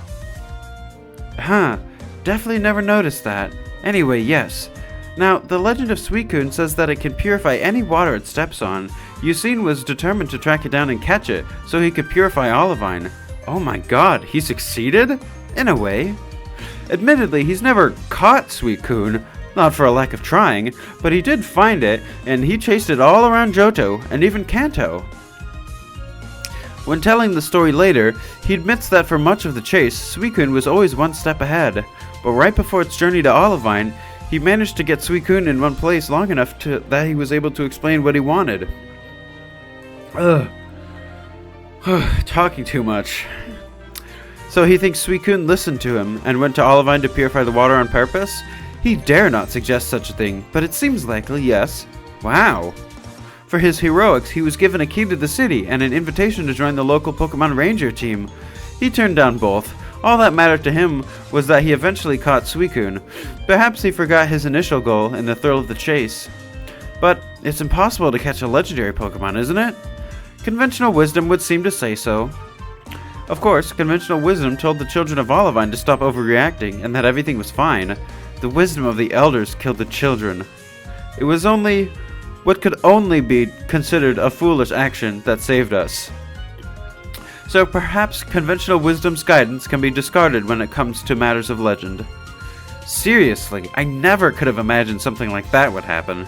Huh, definitely never noticed that. Anyway, yes. Now, the legend of Suicune says that it can purify any water it steps on. Yusin was determined to track it down and catch it, so he could purify Olivine. Oh my god, he succeeded? In a way. Admittedly, he's never caught Suicune, not for a lack of trying, but he did find it, and he chased it all around Johto, and even Kanto. When telling the story later, he admits that for much of the chase, Suicune was always one step ahead, but right before its journey to Olivine, he managed to get Suicune in one place long enough that he was able to explain what he wanted. Ugh. Talking too much. So he thinks Suicune listened to him and went to Olivine to purify the water on purpose? He dare not suggest such a thing, but it seems likely, yes. Wow. For his heroics, he was given a key to the city and an invitation to join the local Pokemon Ranger team. He turned down both. All that mattered to him was that he eventually caught Suicune. Perhaps he forgot his initial goal in the thrill of the chase. But it's impossible to catch a legendary Pokemon, isn't it? Conventional wisdom would seem to say so. Of course, conventional wisdom told the children of Olivine to stop overreacting and that everything was fine. The wisdom of the elders killed the children. It was only what could only be considered a foolish action that saved us. So perhaps conventional wisdom's guidance can be discarded when it comes to matters of legend. Seriously, I never could have imagined something like that would happen.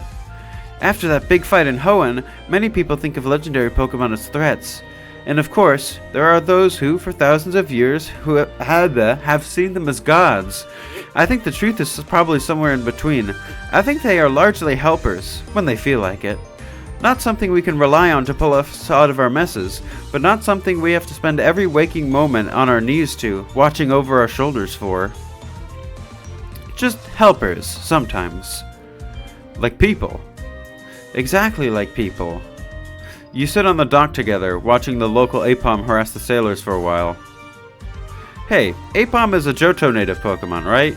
After that big fight in Hoenn, many people think of legendary Pokemon as threats. And of course, there are those who, for thousands of years, who have seen them as gods. I think the truth is probably somewhere in between. I think they are largely helpers, when they feel like it. Not something we can rely on to pull us out of our messes, but not something we have to spend every waking moment on our knees to, watching over our shoulders for. Just helpers, sometimes. Like people. Exactly like people. You sit on the dock together, watching the local Aipom harass the sailors for a while. Hey, Aipom is a Johto native Pokemon, right?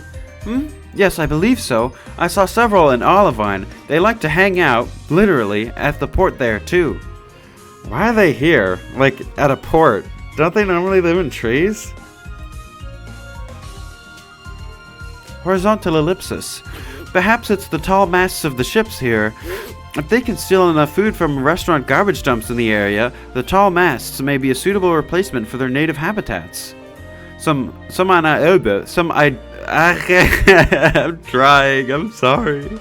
Yes, I believe so. I saw several in Olivine. They like to hang out, literally, at the port there, too. Why are they here? Like, at a port? Don't they normally live in trees? Horizontal ellipsis. Perhaps it's the tall masts of the ships here. If they can steal enough food from restaurant garbage dumps in the area, the tall masts may be a suitable replacement for their native habitats. I'm trying, I'm sorry.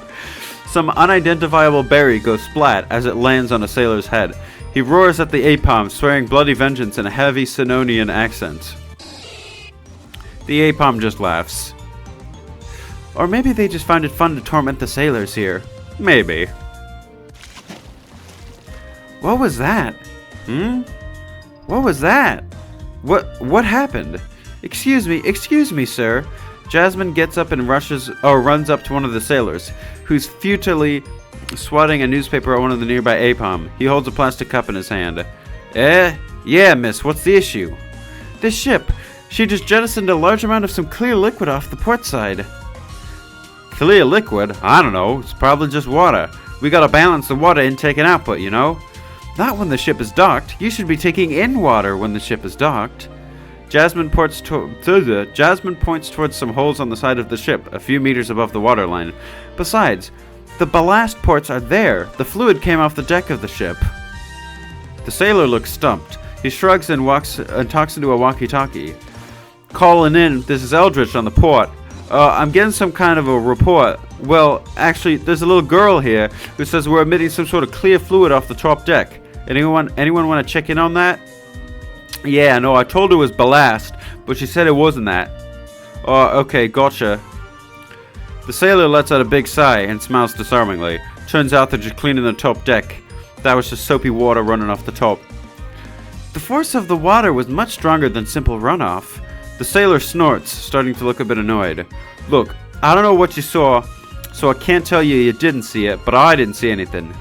Some unidentifiable berry goes splat as it lands on a sailor's head. He roars at the Aipom, swearing bloody vengeance in a heavy Sinonian accent. The Aipom just laughs. Or maybe they just found it fun to torment the sailors here. Maybe. What was that? What was that? What happened? Excuse me, sir. Jasmine gets up and runs up to one of the sailors, who's futilely swatting a newspaper at one of the nearby Aipom. He holds a plastic cup in his hand. Yeah, miss, what's the issue? This ship. She just jettisoned a large amount of some clear liquid off the port side. Clear liquid? I don't know. It's probably just water. We gotta balance the water intake and output, you know? Not when the ship is docked. You should be taking in water when the ship is docked. Jasmine points towards some holes on the side of the ship, a few meters above the waterline. Besides, the ballast ports are there. The fluid came off the deck of the ship. The sailor looks stumped. He shrugs and talks into a walkie-talkie. Calling in, this is Eldritch on the port. I'm getting some kind of a report. Well, actually, there's a little girl here who says we're emitting some sort of clear fluid off the top deck. Anyone want to check in on that? Yeah, no, I told her it was ballast, but she said it wasn't that. Oh, okay, gotcha. The sailor lets out a big sigh and smiles disarmingly. Turns out they're just cleaning the top deck. That was just soapy water running off the top. The force of the water was much stronger than simple runoff. The sailor snorts, starting to look a bit annoyed. Look, I don't know what you saw, so I can't tell you didn't see it, but I didn't see anything.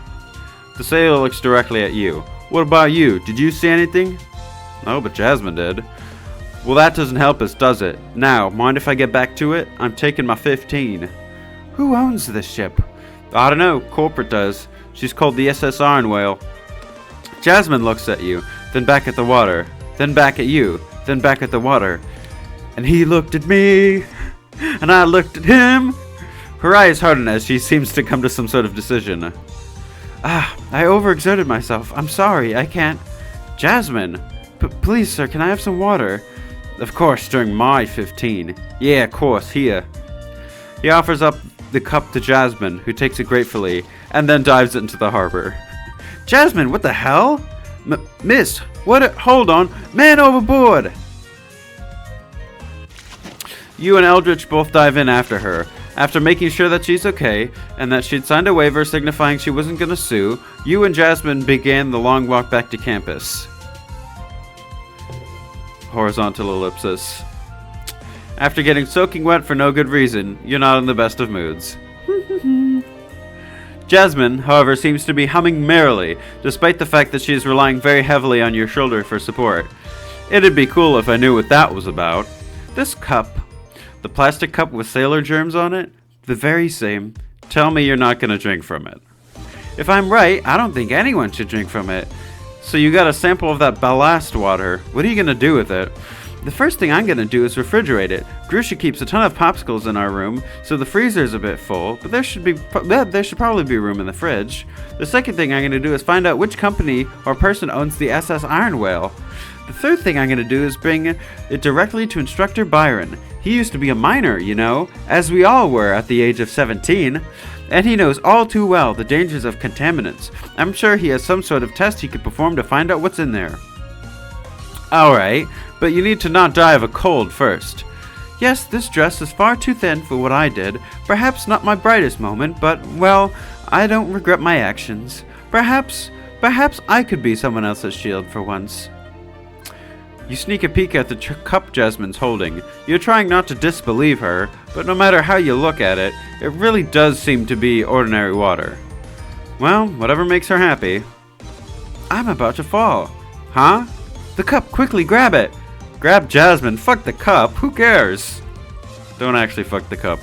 The sailor looks directly at you. What about you? Did you see anything? No, but Jasmine did. Well, that doesn't help us, does it? Now, mind if I get back to it? I'm taking my 15. Who owns this ship? I don't know. Corporate does. She's called the SS Iron Whale. Jasmine looks at you, then back at the water, then back at you, then back at the water. And he looked at me, and I looked at him. Her eyes harden as she seems to come to some sort of decision. I overexerted myself. I'm sorry, I can't. Jasmine, please, sir, can I have some water? Of course, during my 15. Yeah, of course, here. He offers up the cup to Jasmine, who takes it gratefully, and then dives into the harbor. Jasmine, what the hell? Miss, hold on. Man overboard! You and Eldritch both dive in after her. After making sure that she's okay, and that she'd signed a waiver signifying she wasn't gonna sue, you and Jasmine began the long walk back to campus. Horizontal ellipsis. After getting soaking wet for no good reason, you're not in the best of moods. Jasmine, however, seems to be humming merrily, despite the fact that she is relying very heavily on your shoulder for support. It'd be cool if I knew what that was about. This cup, the plastic cup with sailor germs on it, the very same. Tell me you're not gonna drink from it. If I'm right, I don't think anyone should drink from it. So you got a sample of that ballast water. What are you gonna do with it? The first thing I'm gonna do is refrigerate it. Grusha keeps a ton of popsicles in our room, so the freezer's a bit full, but there should probably be room in the fridge. The second thing I'm gonna do is find out which company or person owns the SS Iron Whale. The third thing I'm gonna do is bring it directly to Instructor Byron. He used to be a miner, you know, as we all were at the age of 17. And he knows all too well the dangers of contaminants. I'm sure he has some sort of test he could perform to find out what's in there. Alright, but you need to not die of a cold first. Yes, this dress is far too thin for what I did. Perhaps not my brightest moment, but, well, I don't regret my actions. Perhaps I could be someone else's shield for once. You sneak a peek at the cup Jasmine's holding. You're trying not to disbelieve her, but no matter how you look at it, it really does seem to be ordinary water. Well, whatever makes her happy. I'm about to fall. Huh? The cup, quickly grab it! Grab Jasmine, fuck the cup, who cares? Don't actually fuck the cup.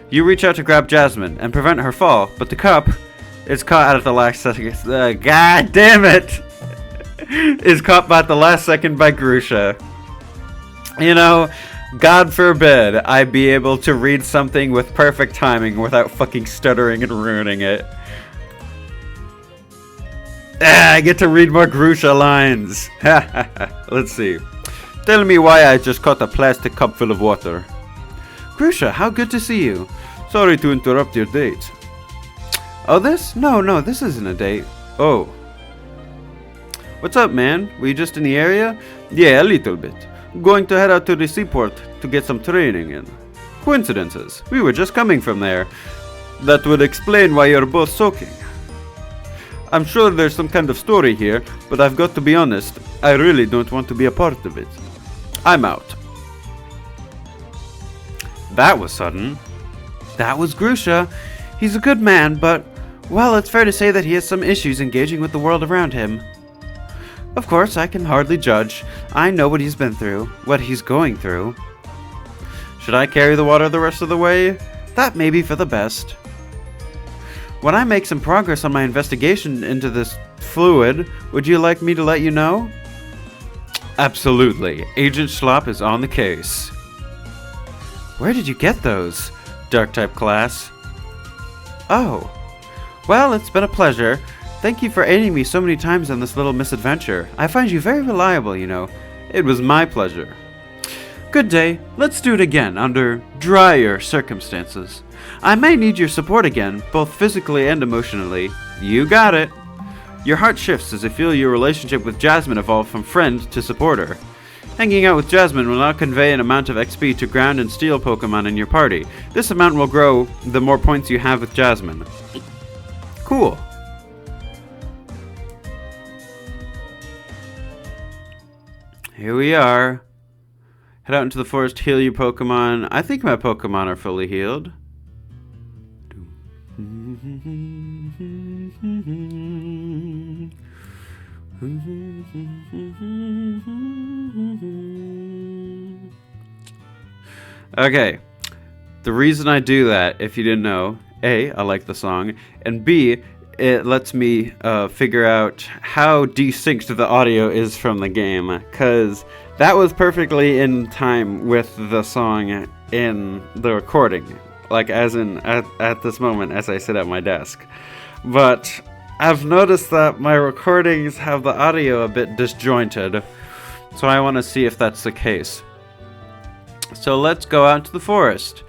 You reach out to grab Jasmine and prevent her fall, but the cup is caught at the last second. God damn it! Is caught by the last second by Grusha. You know, God forbid I be able to read something with perfect timing without fucking stuttering and ruining it. I get to read more Grusha lines. Let's see. Tell me why I just caught a plastic cup full of water. Grusha, how good to see you. Sorry to interrupt your date. Oh, this? No, this isn't a date. Oh. What's up, man? Were you just in the area? Yeah, a little bit. Going to head out to the seaport to get some training in. Coincidences. We were just coming from there. That would explain why you're both soaking. I'm sure there's some kind of story here, but I've got to be honest, I really don't want to be a part of it. I'm out. That was sudden. That was Grusha. He's a good man, but, well, it's fair to say that he has some issues engaging with the world around him. Of course, I can hardly judge. I know what he's been through, what he's going through. Should I carry the water the rest of the way? That may be for the best. When I make some progress on my investigation into this fluid, would you like me to let you know? Absolutely. Agent Schlop is on the case. Where did you get those? Dark-type class. Oh. Well, it's been a pleasure. Thank you for aiding me so many times on this little misadventure. I find you very reliable, you know. It was my pleasure. Good day. Let's do it again under drier circumstances. I may need your support again, both physically and emotionally. You got it. Your heart shifts as you feel your relationship with Jasmine evolve from friend to supporter. Hanging out with Jasmine will now convey an amount of XP to ground and steel Pokemon in your party. This amount will grow the more points you have with Jasmine. Cool. Here we are. Head out into the forest, heal your Pokemon. I think my Pokemon are fully healed. Okay. The reason I do that, if you didn't know, A, I like the song, and B, it lets me figure out how desynced the audio is from the game, because that was perfectly in time with the song in the recording. like as in at this moment as I sit at my desk. But I've noticed that my recordings have the audio a bit disjointed, so I want to see if that's the case. So let's go out to the forest.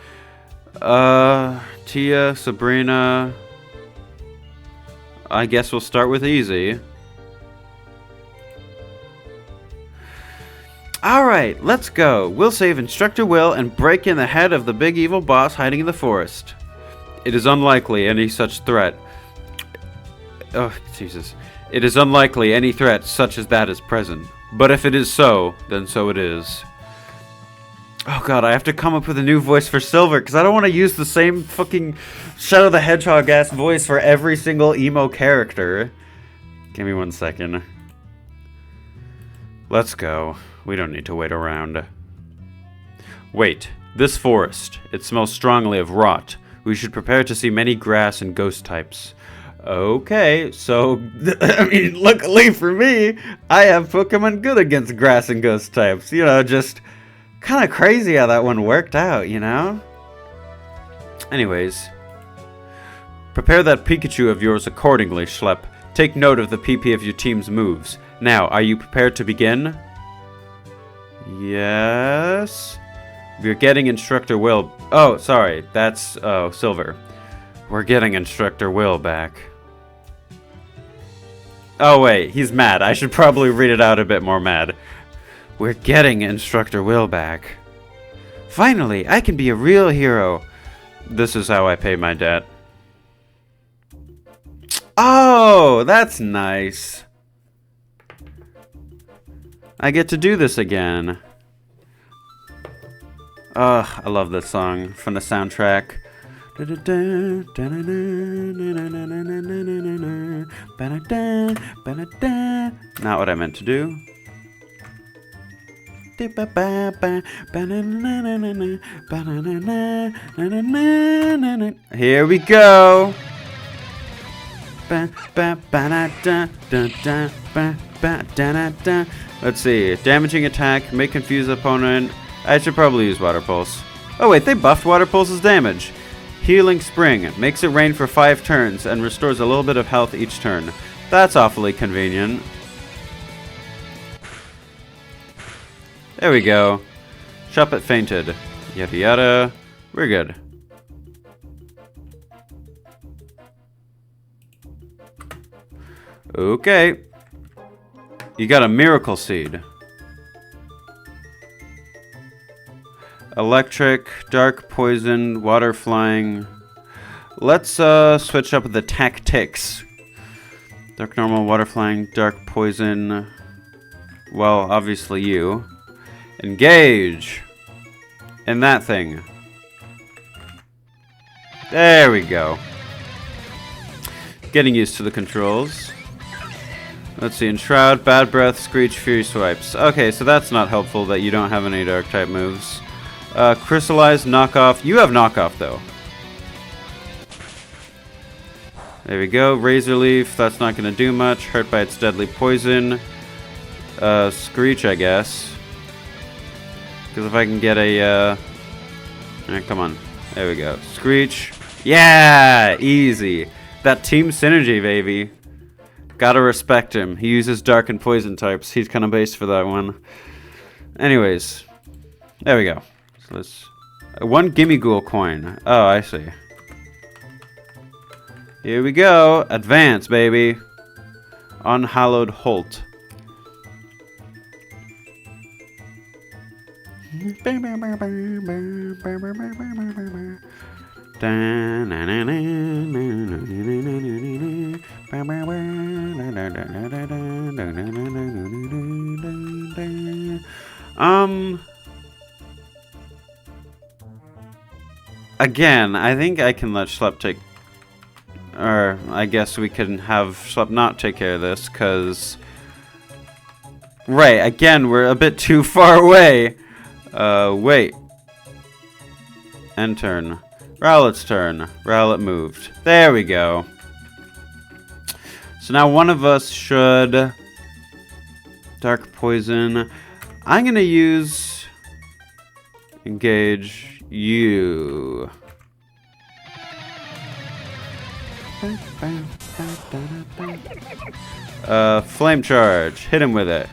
Tia, Sabrina. I guess we'll start with easy. Alright, let's go. We'll save Instructor Will and break in the head of the big evil boss hiding in the forest. It is unlikely any such threat. Oh, Jesus. It is unlikely any threat such as that is present. But if it is so, then so it is. Oh god, I have to come up with a new voice for Silver, because I don't want to use the same fucking Shadow the Hedgehog-ass voice for every single emo character. Give me 1 second. Let's go. We don't need to wait around. Wait, this forest. It smells strongly of rot. We should prepare to see many grass and ghost types. Okay, so, I mean, luckily for me, I have Pokemon good against grass and ghost types. You know, just kind of crazy how that one worked out, you know? Anyways, prepare that Pikachu of yours accordingly, Schlep. Take note of the PP of your team's moves. Now, are you prepared to begin? Yes. We're getting Instructor Will. Oh, sorry, that's Silver. We're getting Instructor Will back. Oh wait, he's mad. I should probably read it out a bit more mad. We're getting Instructor Will back. Finally, I can be a real hero. This is how I pay my debt. Oh, that's nice. I get to do this again. Ugh, I love this song from the soundtrack. Not what I meant to do. Here we go. Let's see. Damaging attack, may confuse opponent. I should probably use Water Pulse. Oh wait, they buffed Water Pulse's damage. Healing Spring makes it rain for 5 turns and restores a little bit of health each turn. That's awfully convenient. There we go. Shuppet fainted. Yada yada. We're good. Okay. You got a Miracle Seed. Electric, Dark Poison, Water Flying. Let's switch up the tactics. Dark Normal, Water Flying, Dark Poison. Well, obviously you. Engage. And that thing. There we go. Getting used to the controls. Let's see, Enshroud, Bad Breath, Screech, Fury Swipes. Okay, so that's not helpful that you don't have any Dark type moves. Crystallize, Knockoff. You have Knockoff, though. There we go. Razor Leaf. That's not going to do much. Hurt by its deadly poison. Screech, I guess. Because if I can get a... come on. There we go. Screech. Yeah! Easy. That team synergy, baby. Gotta respect him. He uses dark and poison types. He's kind of based for that one. Anyways. There we go. So let's... 1 Gimme Ghoul coin. Oh, I see. Here we go. Advance, baby. Unhallowed Holt. Again, I think I can let Schlep take... Or, I guess we can have Schlep not take care of this, because... Right, again, we're a bit too far away. Wait. End turn. Rowlet's turn. Rowlet moved. There we go. So now one of us should... Dark Poison. I'm gonna use... Engage you. Flame charge. Hit him with it.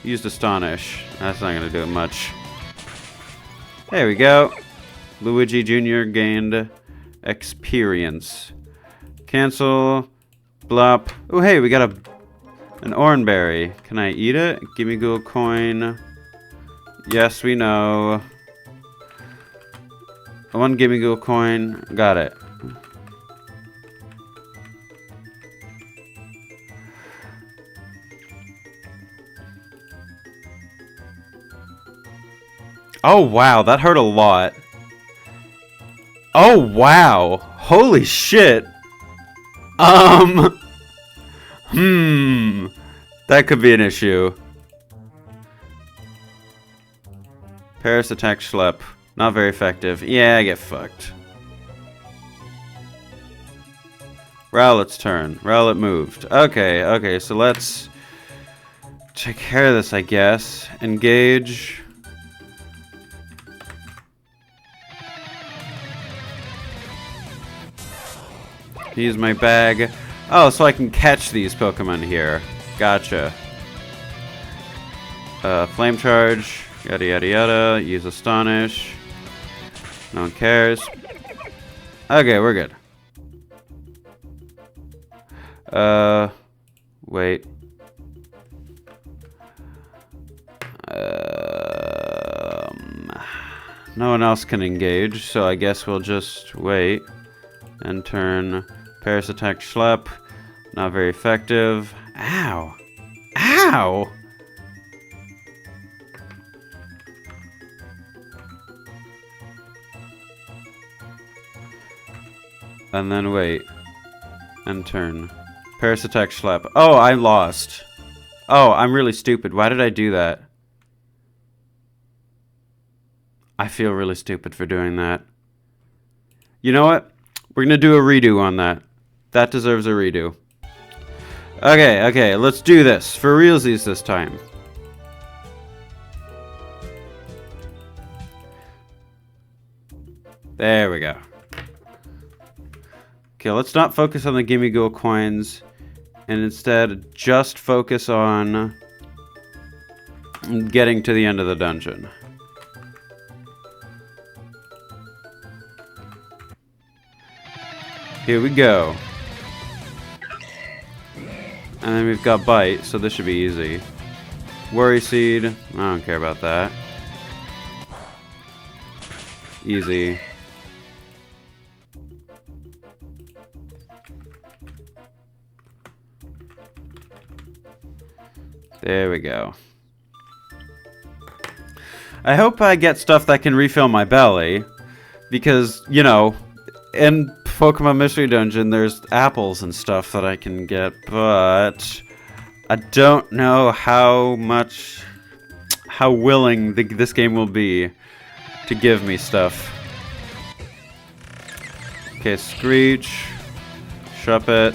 Used Astonish. That's not gonna do it much. There we go. Luigi Jr. gained experience. Cancel. Blop. Oh, hey, we got an oranberry. Can I eat it? Give me gold coin. Yes, we know. One gimme gold coin. Got it. Oh, wow. That hurt a lot. Oh, wow. Holy shit. That could be an issue. Paris attack Schlep. Not very effective. Yeah, I get fucked. Rowlet's turn. Rowlet moved. Okay, so let's take care of this, I guess. Engage. Use my bag. Oh, so I can catch these Pokemon here. Gotcha. Flame charge. Yada yada yada. Use Astonish. No one cares. Okay, we're good. Wait. No one else can engage, so I guess we'll just wait. And turn Paris attack Schlep. Not very effective. Ow! Ow! And then wait. And turn. Paris attack Schlep. Oh, I lost. Oh, I'm really stupid. Why did I do that? I feel really stupid for doing that. You know what? We're gonna do a redo on that. That deserves a redo. Okay, let's do this. For realsies this time. There we go. Okay, let's not focus on the gimme gold coins. And instead, just focus on getting to the end of the dungeon. Here we go. And then we've got Bite, so this should be easy. Worry Seed. I don't care about that. Easy. There we go. I hope I get stuff that can refill my belly. Because, you know, in Pokemon Mystery Dungeon, there's apples and stuff that I can get, but I don't know how willing this game will be to give me stuff. Okay, Screech, Shuppet,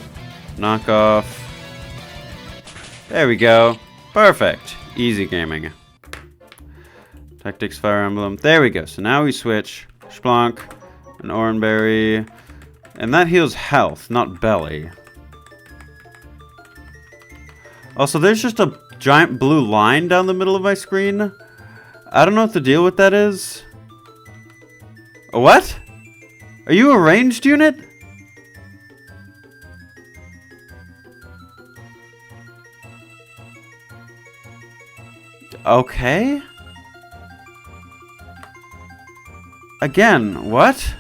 Knock Off. There we go. Perfect. Easy gaming. Tactics, Fire Emblem. There we go. So now we switch. Splonk, an Oranberry. And that heals health, not belly. Also, there's just a giant blue line down the middle of my screen. I don't know what the deal with that is. What? Are you a ranged unit? Okay. Again, what?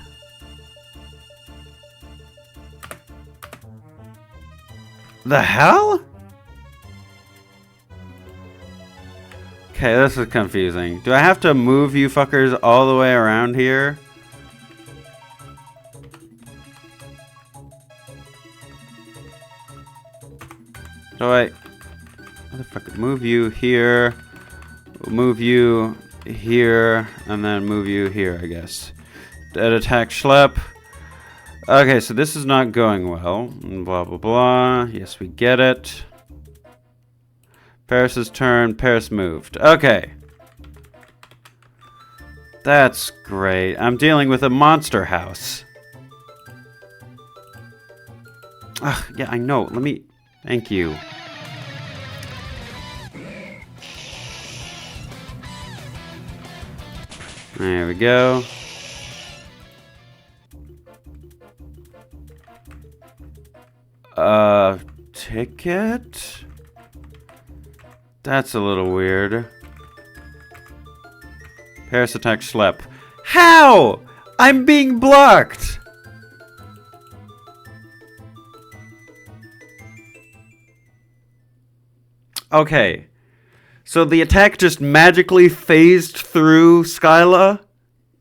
The hell? Okay, this is confusing. Do I have to move you fuckers all the way around here? Do I... Motherfucker, move you here. Move you here. And then move you here, I guess. Dead attack Schlep. Okay, so this is not going well. Blah, blah, blah. Yes, we get it. Paris's turn. Paris moved. Okay. That's great. I'm dealing with a monster house. Ugh, yeah, I know. Let me... Thank you. There we go. Ticket? That's a little weird. Paris attack Schlep. How? I'm being blocked! Okay. So the attack just magically phased through Skyla?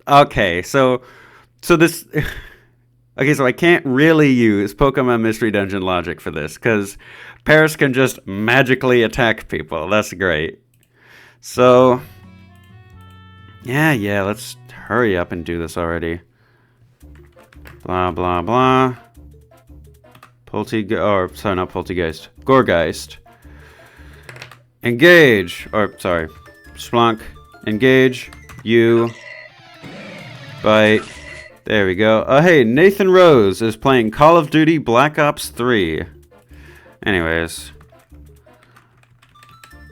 Okay, so this... Okay, so I can't really use Pokemon Mystery Dungeon logic for this, because Paris can just magically attack people. That's great. So... Yeah, let's hurry up and do this already. Blah, blah, blah. Sorry, not Poltergeist. Gorgeist. Engage! Sorry. Splunk. Engage. You. Bite. There we go. Hey, Nathan Rose is playing Call of Duty Black Ops 3. Anyways.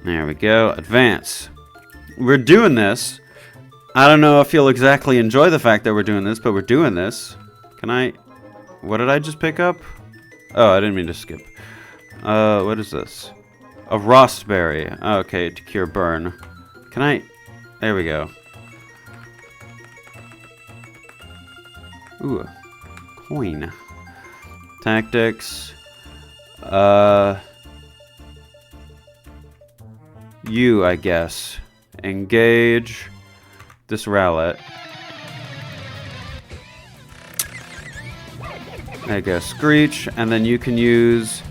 There we go. Advance. We're doing this. I don't know if you'll exactly enjoy the fact that we're doing this, but we're doing this. Can I... What did I just pick up? Oh, I didn't mean to skip. What is this? A Rostberry. Okay, to cure burn. Can I... There we go. Ooh, a coin. Tactics. You, I guess. Engage. This Rowlet. There you go, Screech, and then you can use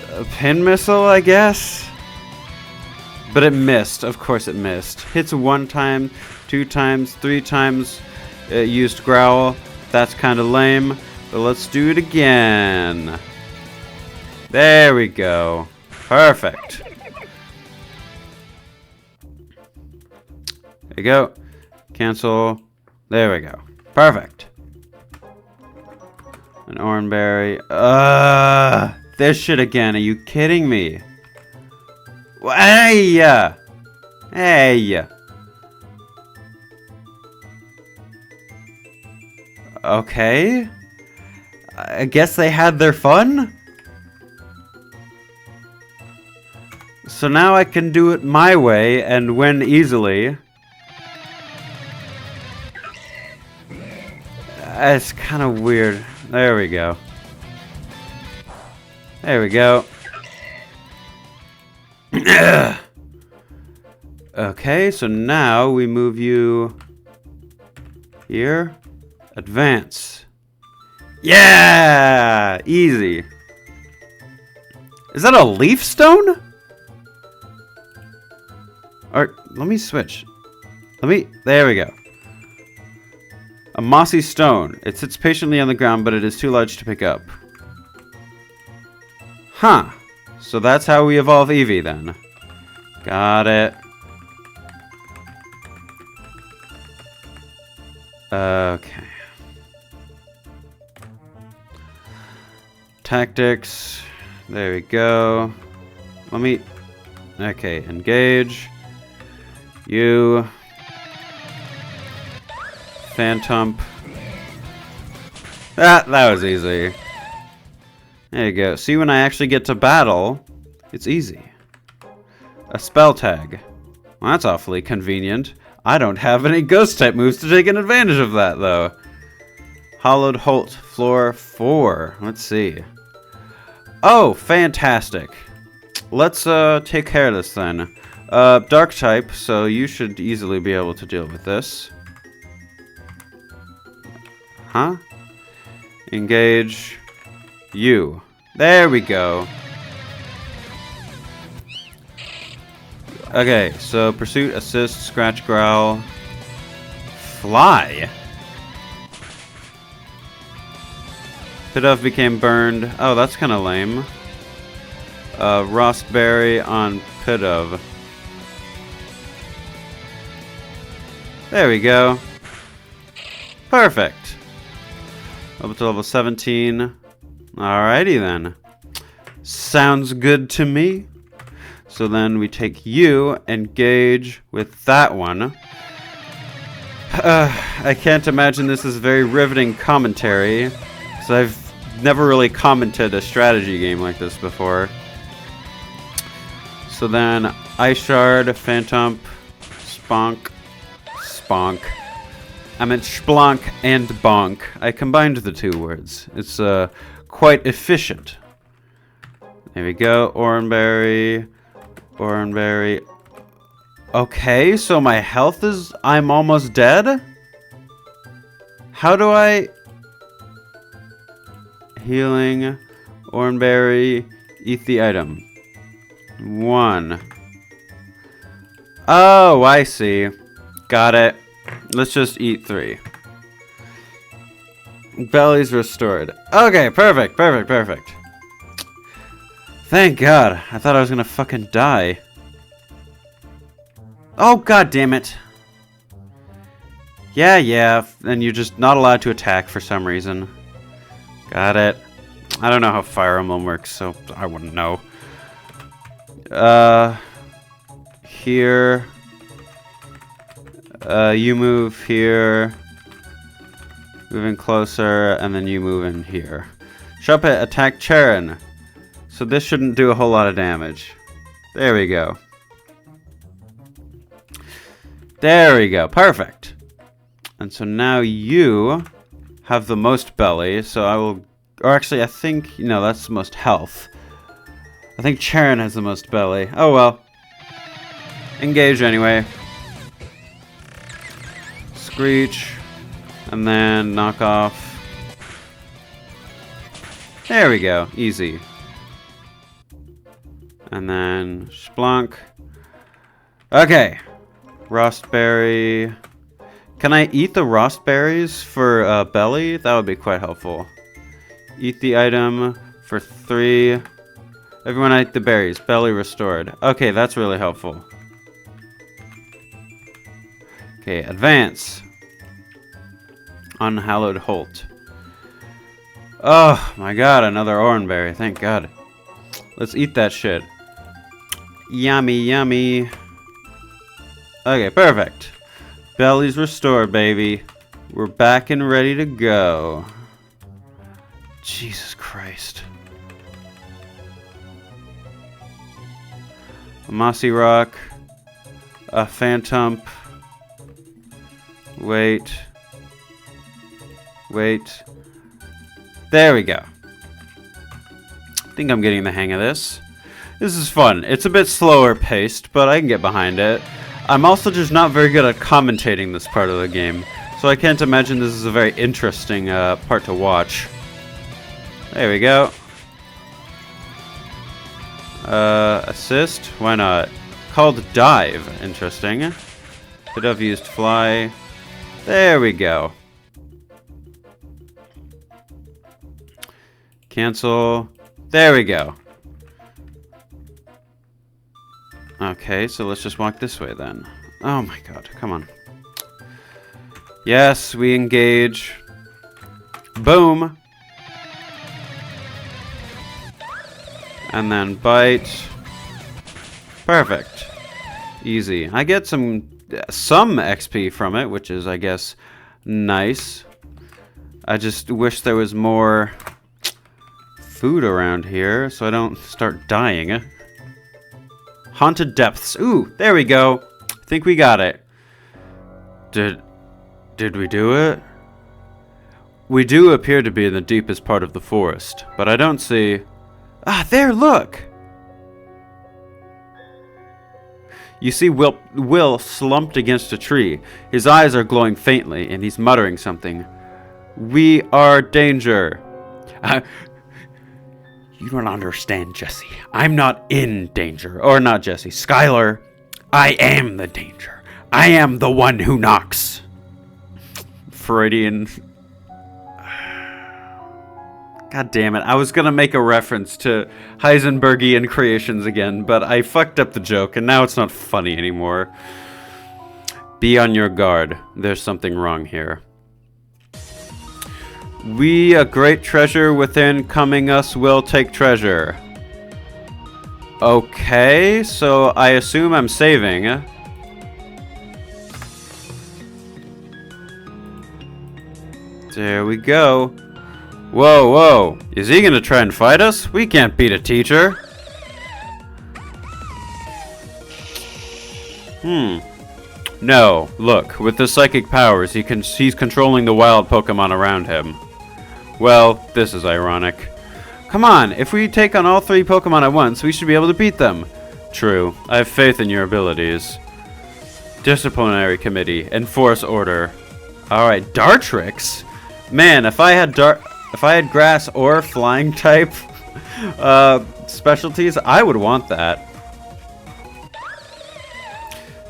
a pin missile, I guess? But it missed, of course it missed. Hits 1 time, 2 times, 3 times. It used Growl. That's kind of lame, but let's do it again. There we go. Perfect. There you go. Cancel. There we go. Perfect. An Oranberry. This shit again. Are you kidding me? Hey! Hey! Okay. I guess they had their fun? So now I can do it my way and win easily. It's kind of weird. There we go. There we go. Okay, so now we move you here. Advance. Yeah! Easy. Is that a leaf stone? Or, let me switch. There we go. A mossy stone. It sits patiently on the ground, but it is too large to pick up. Huh. So that's how we evolve Eevee, then. Got it. Okay. Tactics. There we go. Okay, engage. You. Phantom. That was easy. There you go. See, when I actually get to battle, it's easy. A spell tag. Well, that's awfully convenient. I don't have any ghost type moves to take advantage of that, though. Hollowed Holt, floor 4. Let's see. Oh, fantastic. Let's take care of this then. Dark type, so you should easily be able to deal with this. Huh? Engage. You. There we go. Okay, so Pursuit, Assist, Scratch, Growl. Fly? Pidove became burned. Oh, that's kind of lame. Rostberry on Pidove. There we go. Perfect. Up to level 17. Alrighty then. Sounds good to me. So then we take you, engage with that one. I can't imagine this is very riveting commentary, because I've never really commented a strategy game like this before. So then, Ice Shard, Phantom, Sponk. I meant Splonk and Bonk. I combined the two words. It's quite efficient. There we go, Oranberry. Okay, so my health is... I'm almost dead? How do I... Healing, Oranberry, eat the item. 1. Oh, I see. Got it. Let's just eat 3. Belly's restored. Okay, perfect. Thank God. I thought I was gonna fucking die. Oh, God damn it. Yeah. And you're just not allowed to attack for some reason. Got it. I don't know how Fire Emblem works, so I wouldn't know. Here. You move here. Moving closer, and then you move in here. Shuppet, attack Charon. So this shouldn't do a whole lot of damage. There we go. Perfect. And so now you have the most belly, so I will... Or actually, I think... No, that's the most health. I think Charon has the most belly. Oh well. Engage anyway. Screech. And then knock off. There we go. Easy. And then Splonk. Okay. Rostberry. Can I eat the Rostberries for belly? That would be quite helpful. Eat the item for 3. Everyone ate the berries. Belly restored. Okay, that's really helpful. Okay, advance. Unhallowed Holt. Oh my God, another Oranberry. Thank God. Let's eat that shit. Yummy. Okay, perfect. Belly's restored, baby. We're back and ready to go. Jesus Christ. A Mossy Rock. A Phantom. Wait. There we go. I think I'm getting the hang of this. This is fun. It's a bit slower paced, but I can get behind it. I'm also just not very good at commentating this part of the game, so I can't imagine this is a very interesting part to watch. There we go. Assist? Why not? Called Dive. Interesting. Could have used Fly. There we go. Cancel. There we go. Okay, so let's just walk this way then. Oh my God, come on. Yes, we engage. Boom. And then bite. Perfect. Easy. I get some XP from it, which is, I guess, nice. I just wish there was more food around here so I don't start dying. Haunted Depths. Ooh, there we go. I think we got it. Did we do it? We do appear to be in the deepest part of the forest, but I don't see... Ah, there, look! You see Will slumped against a tree. His eyes are glowing faintly, and he's muttering something. We are danger. You don't understand, Jesse. I'm not in danger. Or not Jesse. Skylar. I am the danger. I am the one who knocks. Freudian. God damn it. I was going to make a reference to Heisenbergian creations again, but I fucked up the joke, and now it's not funny anymore. Be on your guard. There's something wrong here. We a great treasure within, coming us will take treasure. Okay, so I assume I'm saving. There we go. Whoa, whoa. Is he gonna try and fight us? We can't beat a teacher. No, look, with the psychic powers, he's controlling the wild Pokemon around him. Well, this is ironic. Come on, if we take on all 3 Pokemon at once, we should be able to beat them. True, I have faith in your abilities. Disciplinary committee, enforce order. Alright, Dartrix? Man, if I had grass or flying type specialties, I would want that.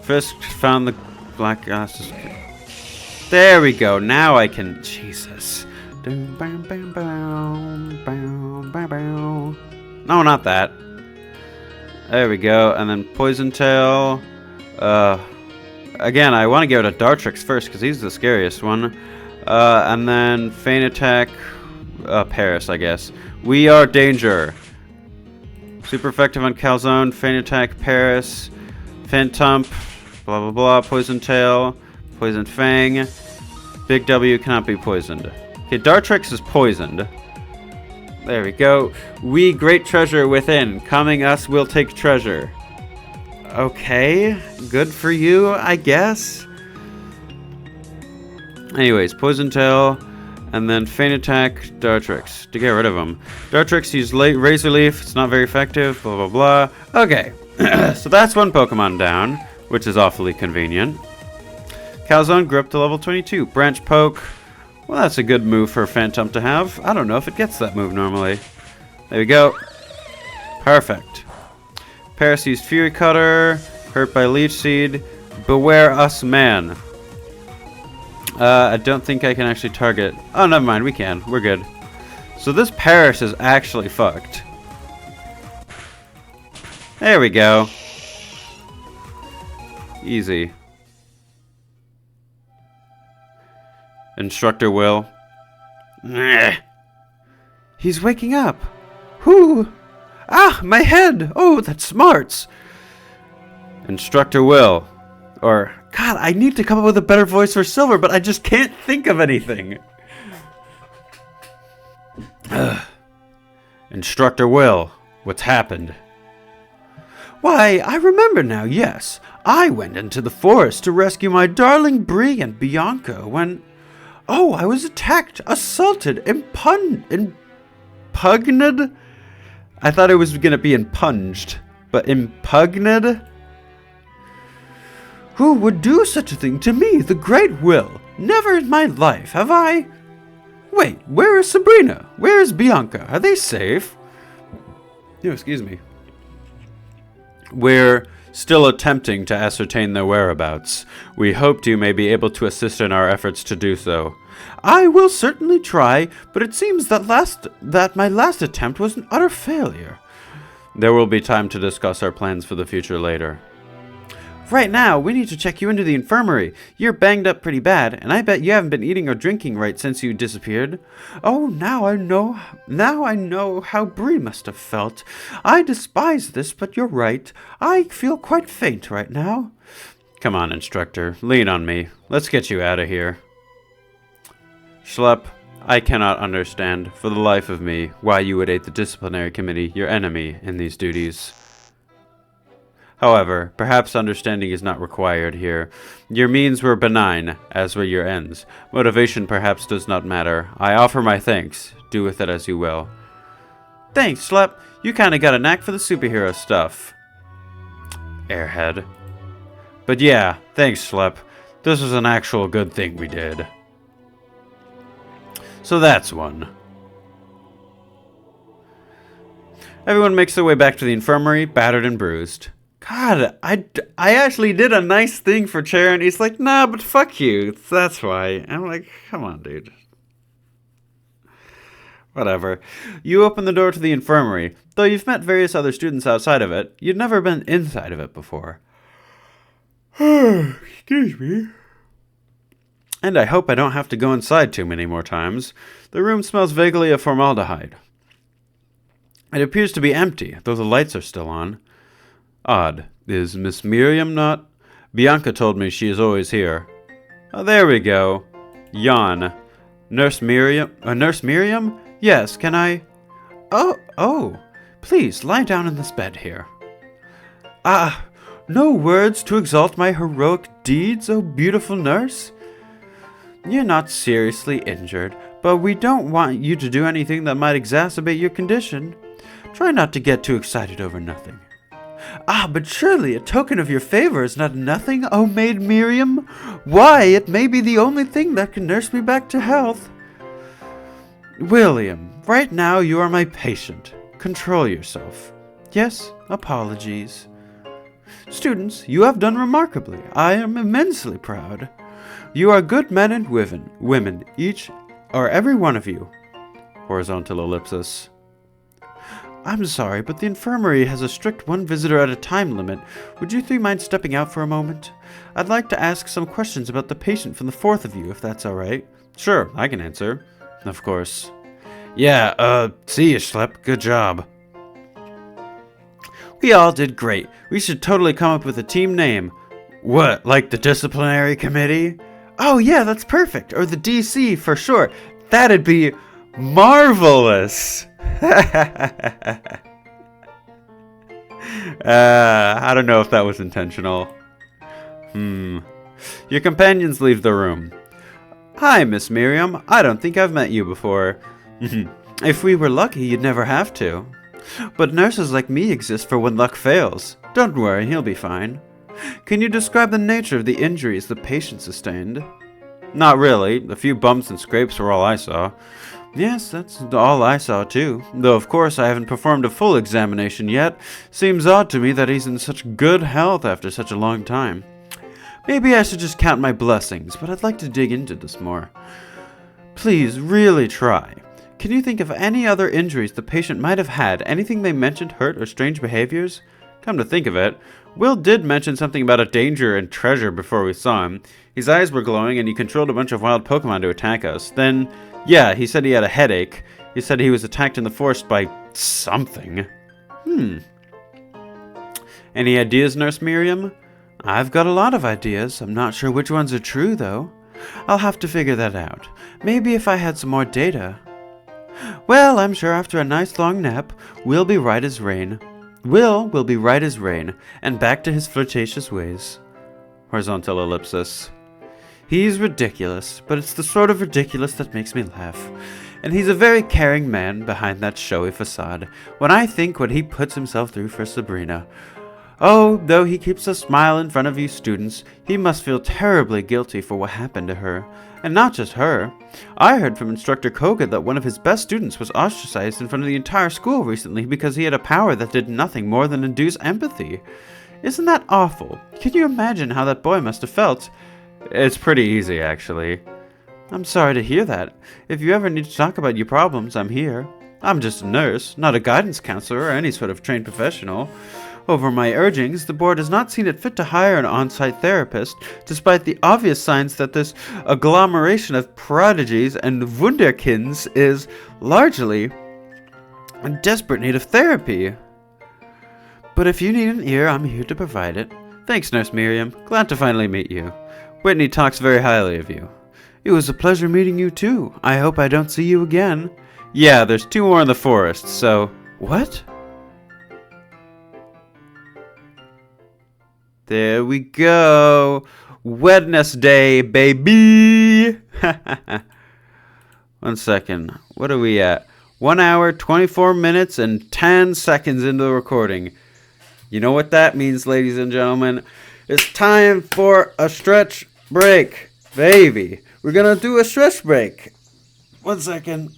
First found the black glasses. There we go. Now I can. Jesus. No, not that. There we go. And then Poison Tail. Again, I want to give it a Dartrix first because he's the scariest one. And then Feint Attack. Paris, I guess. We are danger. Super effective on Calzone. Feint Attack, Paris. Phantump. Blah blah blah. Poison Tail. Poison Fang. Big W cannot be poisoned. Okay, Dartrix is poisoned. There we go. We great treasure within. Coming us will take treasure. Okay. Good for you, I guess. Anyways, Poison Tail. And then Feint Attack, Dartrix. To get rid of him. Dartrix used Razor Leaf. It's not very effective. Blah blah blah. Okay. So that's one Pokemon down, which is awfully convenient. Calzone grew up to level 22. Branch Poke. Well, that's a good move for a Phantom to have. I don't know if it gets that move normally. There we go. Perfect. Paris used Fury Cutter. Hurt by Leech Seed. Beware us, man. I don't think I can actually target. Oh, never mind. We can. We're good. So this Paris is actually fucked. There we go. Easy. Instructor Will. He's waking up. Whoo! Ah, my head! Oh, that smarts. Instructor Will. Or, God, I need to come up with a better voice for Silver, but I just can't think of anything. Instructor Will, what's happened? Why, I remember now, yes. I went into the forest to rescue my darling Bree and Bianca when... Oh, I was attacked, assaulted, impugned. I thought it was going to be impunged, but impugned? Who would do such a thing to me, the great Will? Never in my life have I... Wait, where is Sabrina? Where is Bianca? Are they safe? No, excuse me. We're still attempting to ascertain their whereabouts. We hoped you may be able to assist in our efforts to do so. I will certainly try, but it seems that my last attempt was an utter failure. There will be time to discuss our plans for the future later. Right now, we need to check you into the infirmary. You're banged up pretty bad, and I bet you haven't been eating or drinking right since you disappeared. Oh, now I know how Bree must have felt. I despise this, but you're right. I feel quite faint right now. Come on, Instructor. Lean on me. Let's get you out of here. Schlep, I cannot understand, for the life of me, why you would aid the disciplinary committee, your enemy, in these duties. However, perhaps understanding is not required here. Your means were benign, as were your ends. Motivation perhaps does not matter. I offer my thanks. Do with it as you will. Thanks, Schlep. You kinda got a knack for the superhero stuff. Airhead. But yeah, thanks, Schlep. This was an actual good thing we did. So that's one. Everyone makes their way back to the infirmary, battered and bruised. God, I actually did a nice thing for Chair, and he's like, nah, but fuck you. That's why. I'm like, come on, dude. Whatever. You open the door to the infirmary. Though you've met various other students outside of it, you'd never been inside of it before. Excuse me. And I hope I don't have to go inside too many more times. The room smells vaguely of formaldehyde. It appears to be empty, though the lights are still on. Odd. Is Miss Miriam not? Bianca told me she is always here. Oh, there we go. Yawn. Nurse Miriam? Nurse Miriam? Yes, can I? Oh. Please, lie down in this bed here. Ah, no words to exalt my heroic deeds, oh beautiful nurse. You're not seriously injured, but we don't want you to do anything that might exacerbate your condition. Try not to get too excited over nothing. Ah, but surely a token of your favor is not nothing, O maid Miriam. Why, it may be the only thing that can nurse me back to health. William, right now you are my patient. Control yourself. Yes, apologies. Students, you have done remarkably. I am immensely proud. You are good men and women, each or every one of you. Horizontal ellipsis. I'm sorry, but the infirmary has a strict one visitor at a time limit. Would you three mind stepping out for a moment? I'd like to ask some questions about the patient from the fourth of you, if that's all right. Sure, I can answer. Of course. Yeah, see you, Schlepp. Good job. We all did great. We should totally come up with a team name. What, like the disciplinary committee? Oh yeah, that's perfect. Or the DC for short. That'd be marvelous. I don't know if that was intentional. Your companions leave the room. Hi, Miss Miriam. I don't think I've met you before. If we were lucky, you'd never have to. But nurses like me exist for when luck fails. Don't worry, he'll be fine. Can you describe the nature of the injuries the patient sustained? Not really. A few bumps and scrapes were all I saw. Yes, that's all I saw too. Though of course I haven't performed a full examination yet. Seems odd to me that he's in such good health after such a long time. Maybe I should just count my blessings, but I'd like to dig into this more. Please, really try. Can you think of any other injuries the patient might have had? Anything they mentioned hurt or strange behaviors? Come to think of it, Will did mention something about a danger and treasure before we saw him. His eyes were glowing and he controlled a bunch of wild Pokemon to attack us. Then, yeah, he said he had a headache. He said he was attacked in the forest by something. Any ideas, Nurse Miriam? I've got a lot of ideas. I'm not sure which ones are true, though. I'll have to figure that out. Maybe if I had some more data. Well, I'm sure after a nice long nap, Will be right as rain. Will be right as rain, and back to his flirtatious ways. Horizontal ellipsis. He's ridiculous, but it's the sort of ridiculous that makes me laugh. And he's a very caring man behind that showy facade. When I think what he puts himself through for Sabrina. Oh, though he keeps a smile in front of you students, he must feel terribly guilty for what happened to her. And not just her. I heard from Instructor Koga that one of his best students was ostracized in front of the entire school recently because he had a power that did nothing more than induce empathy. Isn't that awful? Can you imagine how that boy must have felt? It's pretty easy, actually. I'm sorry to hear that. If you ever need to talk about your problems, I'm here. I'm just a nurse, not a guidance counselor or any sort of trained professional. Over my urgings, the board has not seen it fit to hire an on-site therapist, despite the obvious signs that this agglomeration of prodigies and wunderkinds is, largely, in desperate need of therapy. But if you need an ear, I'm here to provide it. Thanks, Nurse Miriam. Glad to finally meet you. Whitney talks very highly of you. It was a pleasure meeting you, too. I hope I don't see you again. Yeah, there's 2 more in the forest, so... What? There we go. Wednesday, baby. 1 second. What are we at? 1 hour, 24 minutes, and 10 seconds into the recording. You know what that means, ladies and gentlemen. It's time for a stretch break, baby. We're going to do a stretch break. 1 second.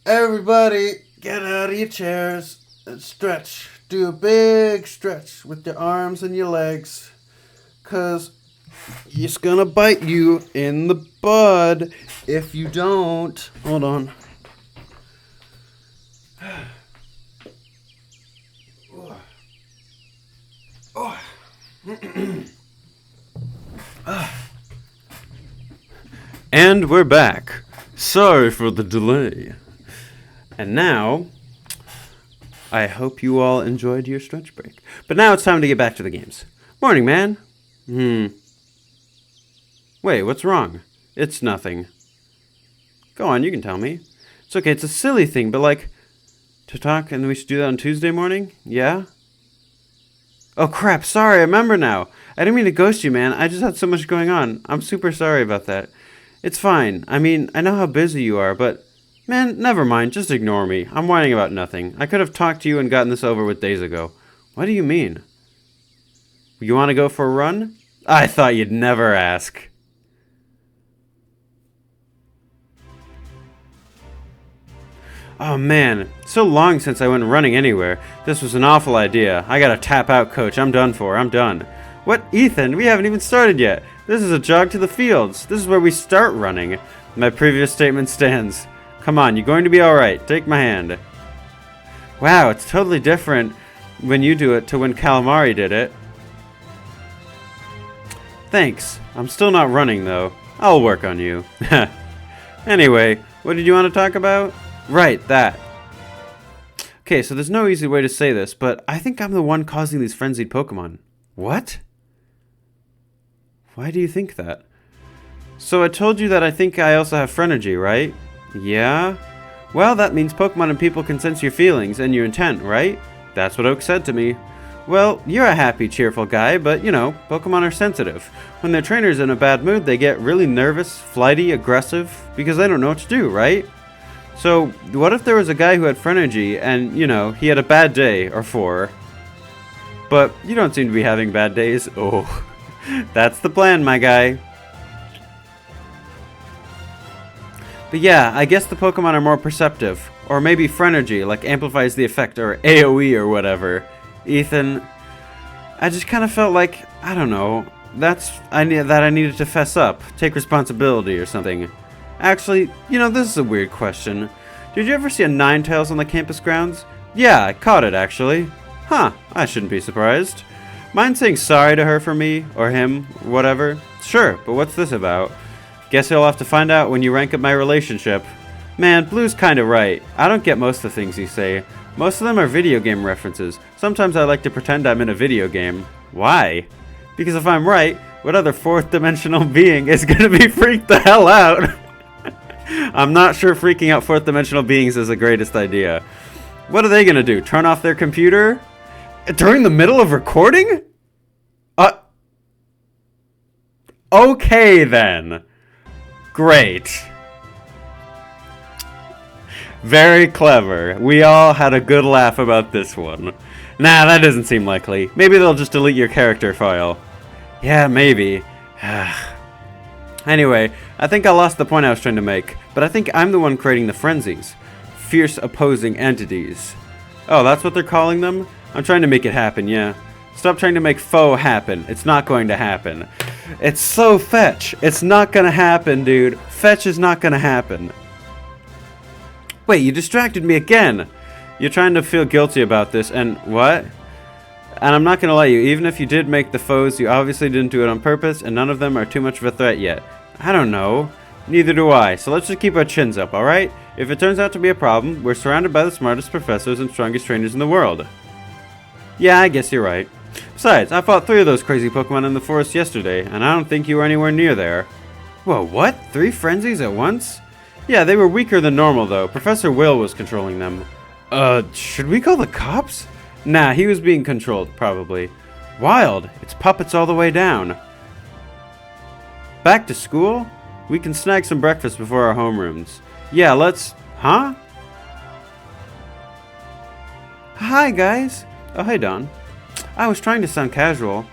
Everybody, get out of your chairs and stretch. Do a big stretch with your arms and your legs, because it's going to bite you in the bud if you don't. Hold on. And we're back. Sorry for the delay. And now, I hope you all enjoyed your stretch break. But now it's time to get back to the games. Morning, man. Wait, what's wrong? It's nothing. Go on, you can tell me. It's okay, it's a silly thing, but like, to talk and we should do that on Tuesday morning? Yeah? Oh crap, sorry, I remember now. I didn't mean to ghost you, man. I just had so much going on. I'm super sorry about that. It's fine. I mean, I know how busy you are, but... Man, never mind. Just ignore me. I'm whining about nothing. I could have talked to you and gotten this over with days ago. What do you mean? You want to go for a run? I thought you'd never ask. Oh man, so long since I went running anywhere. This was an awful idea. I gotta tap out, coach. I'm done for. I'm done. What, Ethan? We haven't even started yet. This is a jog to the fields. This is where we start running. My previous statement stands. Come on, you're going to be alright. Take my hand. Wow, it's totally different when you do it to when Calamari did it. Thanks. I'm still not running, though. I'll work on you. Anyway, what did you want to talk about? Right, that. Okay, so there's no easy way to say this, but I think I'm the one causing these frenzied Pokemon. What? Why do you think that? So I told you that I think I also have Phrenergy, right? Yeah? Well, that means Pokemon and people can sense your feelings and your intent, right? That's what Oak said to me. Well, you're a happy, cheerful guy, but, you know, Pokemon are sensitive. When their trainer's in a bad mood, they get really nervous, flighty, aggressive, because they don't know what to do, right? So, what if there was a guy who had Phrenergy and, you know, he had a bad day, or 4? But you don't seem to be having bad days. Oh, that's the plan, my guy. But yeah, I guess the Pokemon are more perceptive. Or maybe Phrenergy, like, amplifies the effect, or AoE or whatever. Ethan, I just kind of felt like, I don't know, that I needed to fess up, take responsibility or something. Actually, you know, this is a weird question. Did you ever see a Ninetales on the campus grounds? Yeah, I caught it, actually. Huh, I shouldn't be surprised. Mind saying sorry to her for me, or him, or whatever? Sure, but what's this about? Guess you'll have to find out when you rank up my relationship. Man, Blue's kinda right. I don't get most of the things you say. Most of them are video game references. Sometimes I like to pretend I'm in a video game. Why? Because if I'm right, what other fourth dimensional being is gonna be freaked the hell out? I'm not sure freaking out fourth dimensional beings is the greatest idea. What are they gonna do? Turn off their computer? During the middle of recording? Okay then. Great. Very clever. We all had a good laugh about this one. Nah, that doesn't seem likely. Maybe they'll just delete your character file. Yeah, maybe. Anyway, I think I lost the point I was trying to make, but I think I'm the one creating the frenzies. Fierce opposing entities. Oh, that's what they're calling them? I'm trying to make it happen, yeah. Stop trying to make foe happen. It's not going to happen. It's so fetch. It's not gonna happen, dude. Fetch is not gonna happen. Wait, you distracted me again. You're trying to feel guilty about this, and what? And I'm not gonna let you. Even if you did make the foes, you obviously didn't do it on purpose, and none of them are too much of a threat yet. I don't know. Neither do I. So let's just keep our chins up, alright? If it turns out to be a problem, we're surrounded by the smartest professors and strongest trainers in the world. Yeah, I guess you're right. Besides, I fought 3 of those crazy Pokemon in the forest yesterday, and I don't think you were anywhere near there. Whoa, what? 3 frenzies at once? Yeah, they were weaker than normal, though. Professor Will was controlling them. Should we call the cops? Nah, he was being controlled, probably. Wild. It's puppets all the way down. Back to school? We can snag some breakfast before our homerooms. Yeah, let's... Huh? Hi, guys. Oh, hey, Don. I was trying to sound casual.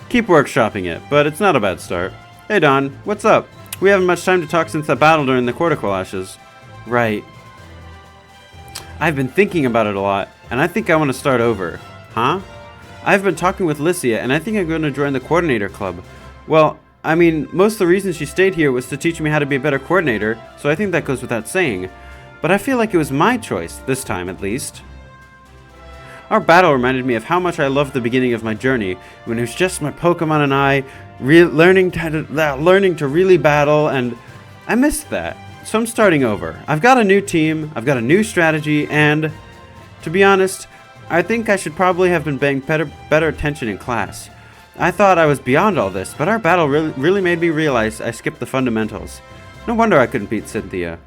Keep workshopping it, but it's not a bad start. Hey, Don. What's up? We haven't much time to talk since that battle during the quarter clashes. Right. I've been thinking about it a lot, and I think I want to start over. Huh? I've been talking with Lycia, and I think I'm going to join the coordinator club. Well, I mean, most of the reason she stayed here was to teach me how to be a better coordinator, so I think that goes without saying. But I feel like it was my choice, this time at least. Our battle reminded me of how much I loved the beginning of my journey, when it was just my Pokemon and I learning to really battle, and I missed that. So I'm starting over. I've got a new team, I've got a new strategy, and to be honest, I think I should probably have been paying better attention in class. I thought I was beyond all this, but our battle really made me realize I skipped the fundamentals. No wonder I couldn't beat Cynthia.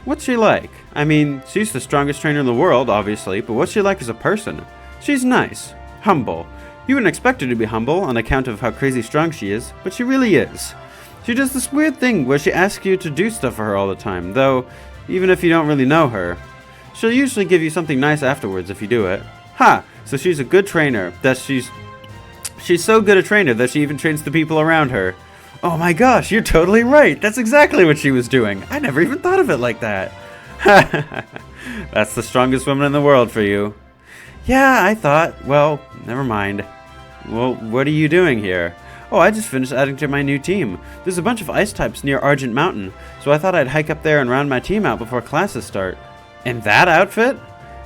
What's she like? I mean, she's the strongest trainer in the world, obviously, but what's she like as a person? She's nice, humble. You wouldn't expect her to be humble on account of how crazy strong she is, but she really is. She does this weird thing where she asks you to do stuff for her all the time, though, even if you don't really know her. She'll usually give you something nice afterwards if you do it. Ha! So she's a good trainer, she's so good a trainer that she even trains the people around her. Oh my gosh, you're totally right. That's exactly what she was doing. I never even thought of it like that. That's the strongest woman in the world for you. Yeah, I thought. Well, never mind. Well, what are you doing here? Oh, I just finished adding to my new team. There's a bunch of ice types near Argent Mountain, so I thought I'd hike up there and round my team out before classes start. In that outfit?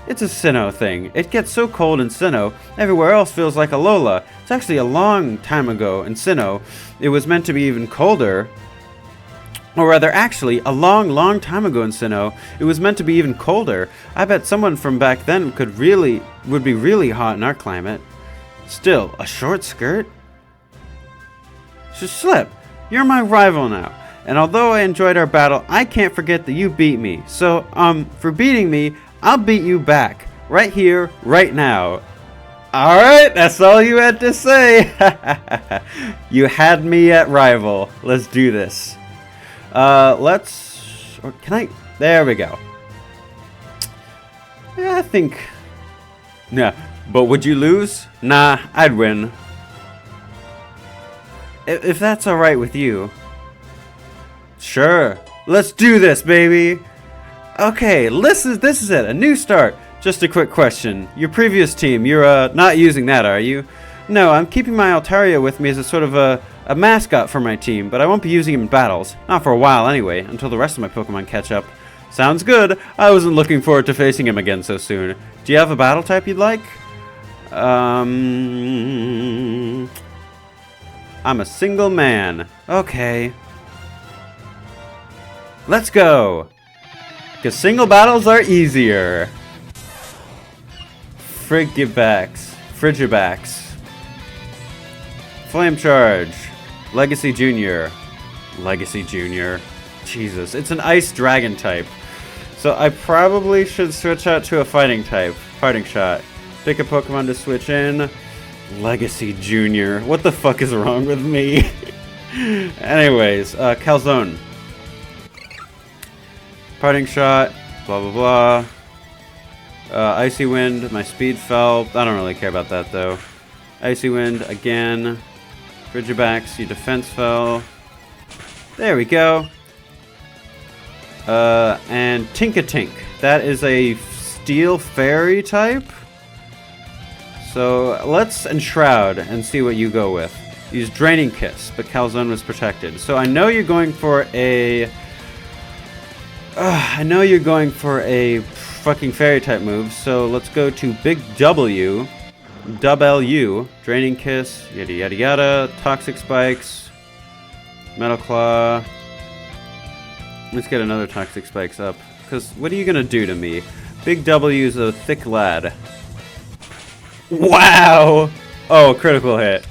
It's a Sinnoh thing. It gets so cold in Sinnoh, everywhere else feels like Alola. It's actually a long time ago in Sinnoh. It was meant to be even colder. Or rather, actually, a long time ago in Sinnoh, it was meant to be even colder. I bet someone from back then would be really hot in our climate. Still, a short skirt? Slip, you're my rival now. And although I enjoyed our battle, I can't forget that you beat me. So, for beating me, I'll beat you back. Right here, right now. Alright, that's all you had to say. You had me at rival. Let's do this. There we go. Yeah, I think... Yeah, but would you lose? Nah, I'd win. If that's alright with you. Sure. Let's do this, baby. Okay, this is it. A new start. Just a quick question. Your previous team, you're not using that, are you? No, I'm keeping my Altaria with me as a sort of a mascot for my team, but I won't be using him in battles. Not for a while anyway, until the rest of my Pokemon catch up. Sounds good. I wasn't looking forward to facing him again so soon. Do you have a battle type you'd like? I'm a single man. Okay. Let's go! Because single battles are easier. Frigibax. Flame Charge. Legacy Junior. Jesus, it's an Ice Dragon type. So I probably should switch out to a fighting type. Fighting Shot. Pick a Pokemon to switch in. Legacy Junior. What the fuck is wrong with me? Anyways, Calzone. Parting Shot, blah blah blah. Icy Wind, my speed fell. I don't really care about that though. Icy Wind again. Frigibax, your defense fell. There we go. And Tinkatink. That is a Steel Fairy type. So let's Enshroud and see what you go with. Use Draining Kiss, but Calzone was protected. So I know you're going for a... fucking fairy type move, so let's go to Big W, Draining Kiss, yada yada yada, Toxic Spikes, Metal Claw. Let's get another Toxic Spikes up, because what are you gonna do to me? Big W's a thick lad. Wow! Oh, critical hit.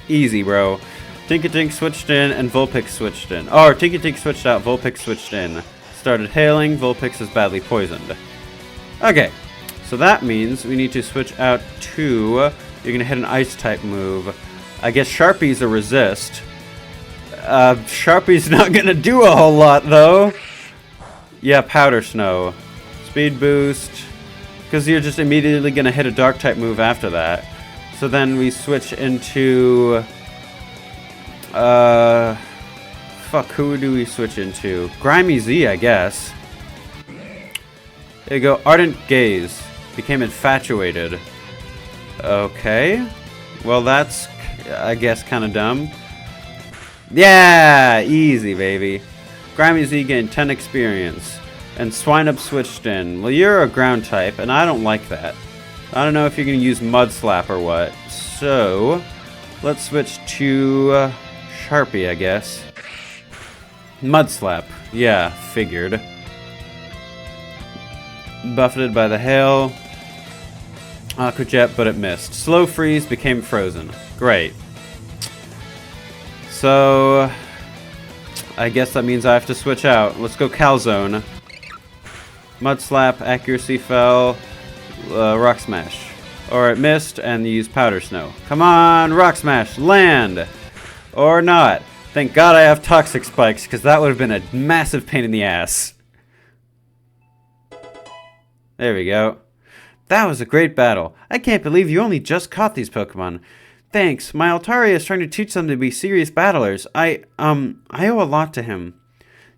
Easy, bro. Tinkatink switched in, and Vulpix switched in. Oh, Tinkatink switched out, Vulpix switched in. Started hailing, Vulpix is badly poisoned. Okay, so that means we need to switch out to... You're gonna hit an ice type move. I guess Sharpie's a resist. Sharpie's not gonna do a whole lot though. Yeah, Powder Snow. Speed boost. Because you're just immediately gonna hit a dark type move after that. So then we switch into... Fuck, who do we switch into? Grimy Z, I guess. There you go. Ardent Gaze. Became infatuated. Okay. Well, that's, I guess, kind of dumb. Yeah! Easy, baby. Grimy Z gained 10 experience. And Swinub switched in. Well, you're a ground type, and I don't like that. I don't know if you're going to use Mud Slap or what. So, let's switch to Sharpie, I guess. Mud Slap. Yeah, figured. Buffeted by the hail. Aqua Jet, but it missed. Slow Freeze became frozen. Great. So, I guess that means I have to switch out. Let's go Calzone. Mud Slap, accuracy fell, Rock Smash. Or it missed and used Powder Snow. Come on, Rock Smash, land! Or not. Thank God I have Toxic Spikes, because that would have been a massive pain in the ass. There we go. That was a great battle. I can't believe you only just caught these Pokemon. Thanks. My Altaria is trying to teach them to be serious battlers. I owe a lot to him.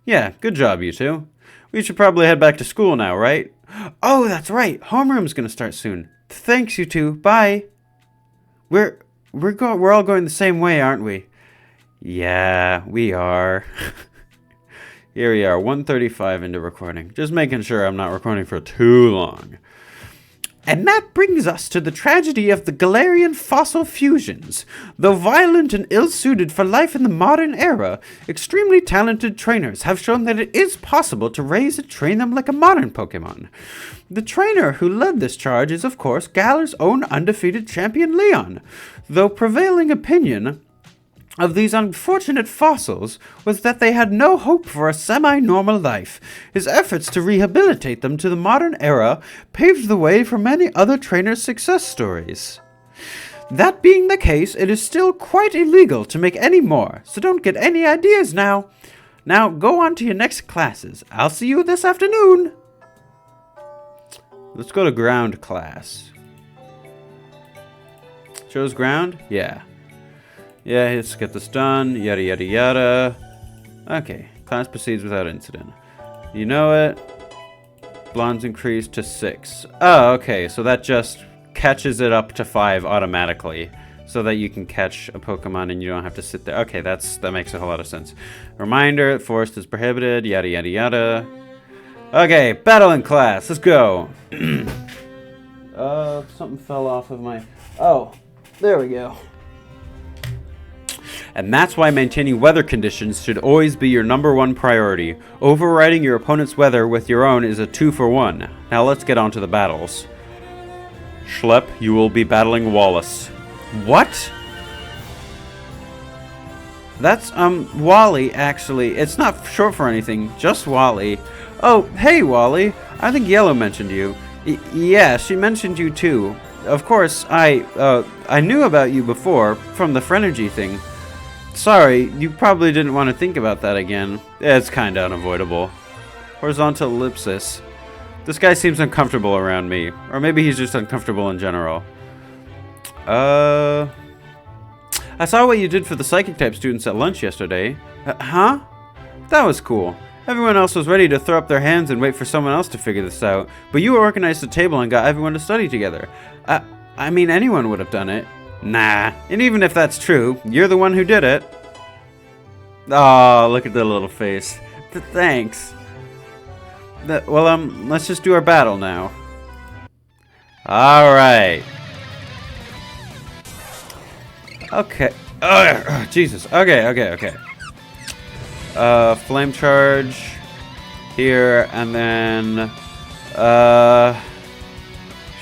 Yeah, good job, you two. We should probably head back to school now, right? Oh, that's right. Homeroom's gonna start soon. Thanks, you two. Bye. We're all going the same way, aren't we? Yeah, we are. Here we are, 1:35 into recording. Just making sure I'm not recording for too long. And that brings us to the tragedy of the Galarian fossil fusions. Though violent and ill-suited for life in the modern era, extremely talented trainers have shown that it is possible to raise and train them like a modern Pokemon. The trainer who led this charge is, of course, Galar's own undefeated champion Leon, though prevailing opinion of these unfortunate fossils was that they had no hope for a semi-normal life. His efforts to rehabilitate them to the modern era paved the way for many other trainers' success stories. That being the case, it is still quite illegal to make any more, so don't get any ideas now. Now go on to your next classes. I'll see you this afternoon. Let's go to ground class. Chose ground? Yeah. Yeah, let's get this done. Yada, yada, yada. Okay. Class proceeds without incident. You know it. Blonde's increased to 6. Oh, okay. So that just catches it up to 5 automatically. So that you can catch a Pokemon and you don't have to sit there. Okay, that makes a whole lot of sense. Reminder, forest is prohibited. Yada, yada, yada. Okay, battle in class. Let's go. Something fell off of my... Oh, there we go. And that's why maintaining weather conditions should always be your #1 priority. Overriding your opponent's weather with your own is a 2-for-1. Now let's get on to the battles. Schlep, you will be battling Wallace. What? That's, Wally, actually. It's not short for anything, just Wally. Oh, hey, Wally. I think Yellow mentioned you. Yeah, she mentioned you too. Of course, I knew about you before, from the Phrenergy thing. Sorry, you probably didn't want to think about that again. It's kinda unavoidable. Horizontal ellipsis. This guy seems uncomfortable around me. Or maybe he's just uncomfortable in general. I saw what you did for the Psychic type students at lunch yesterday. Huh? That was cool. Everyone else was ready to throw up their hands and wait for someone else to figure this out. But you organized a table and got everyone to study together. I mean, anyone would have done it. Nah, and even if that's true, you're the one who did it. Oh, look at the little face. Thanks. Well, let's just do our battle now. Alright. Okay. Jesus. Okay. Flame charge here, and then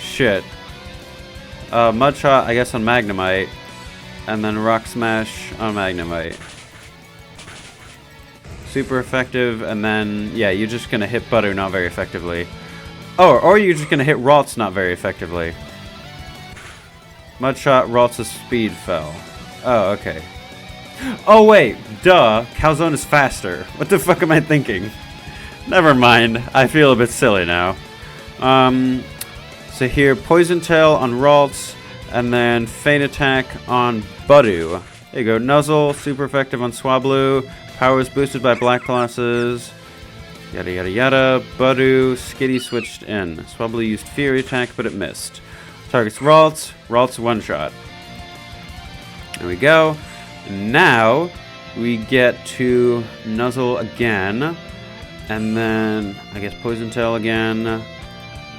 shit. Mud Shot, I guess, on Magnemite. And then Rock Smash on Magnemite. Super effective, and then, yeah, you're just gonna hit Butter not very effectively. Oh, or you're just gonna hit Ralts not very effectively. Mud Shot, Ralts' speed fell. Oh, okay. Oh, wait, duh. Calzone is faster. What the fuck am I thinking? Never mind. I feel a bit silly now. So here, Poison Tail on Ralts, and then Feint Attack on Budu. There you go, Nuzzle, super effective on Swablu, powers boosted by Black Colossus, yada yada yada. Budu, Skitty switched in. Swablu used Fury Attack, but it missed. Targets Ralts, Ralts one-shot. There we go. Now, we get to Nuzzle again, and then, I guess, Poison Tail again.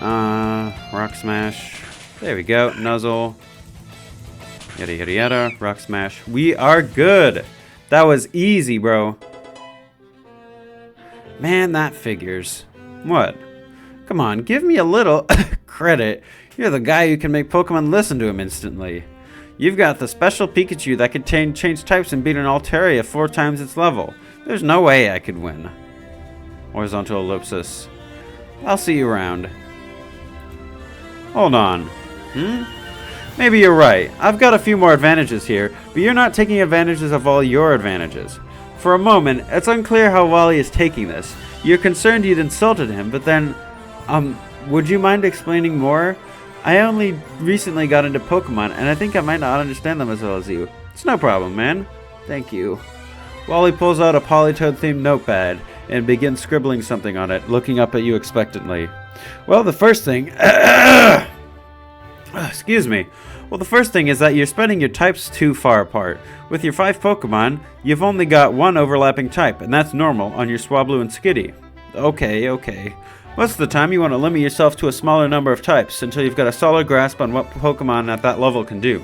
Rock Smash. There we go. Nuzzle. Yada yada yada. Rock Smash. We are good. That was easy, bro. Man, that figures. What? Come on, give me a little credit. You're the guy who can make Pokemon listen to him instantly. You've got the special Pikachu that can change types and beat an Altaria 4 times its level. There's no way I could win. Horizontal ellipsis. I'll see you around. Hold on. Maybe you're right. I've got a few more advantages here, but you're not taking advantages of all your advantages. For a moment, it's unclear how Wally is taking this. You're concerned you'd insulted him, but then... would you mind explaining more? I only recently got into Pokemon, and I think I might not understand them as well as you. It's no problem, man. Thank you. Wally pulls out a Politoed-themed notepad and begins scribbling something on it, looking up at you expectantly. Well, the first thing... Excuse me. Well, the first thing is that you're spreading your types too far apart. With your 5 Pokemon, you've only got 1 overlapping type, and that's normal on your Swablu and Skitty. Okay. Most of the time, you want to limit yourself to a smaller number of types until you've got a solid grasp on what Pokemon at that level can do.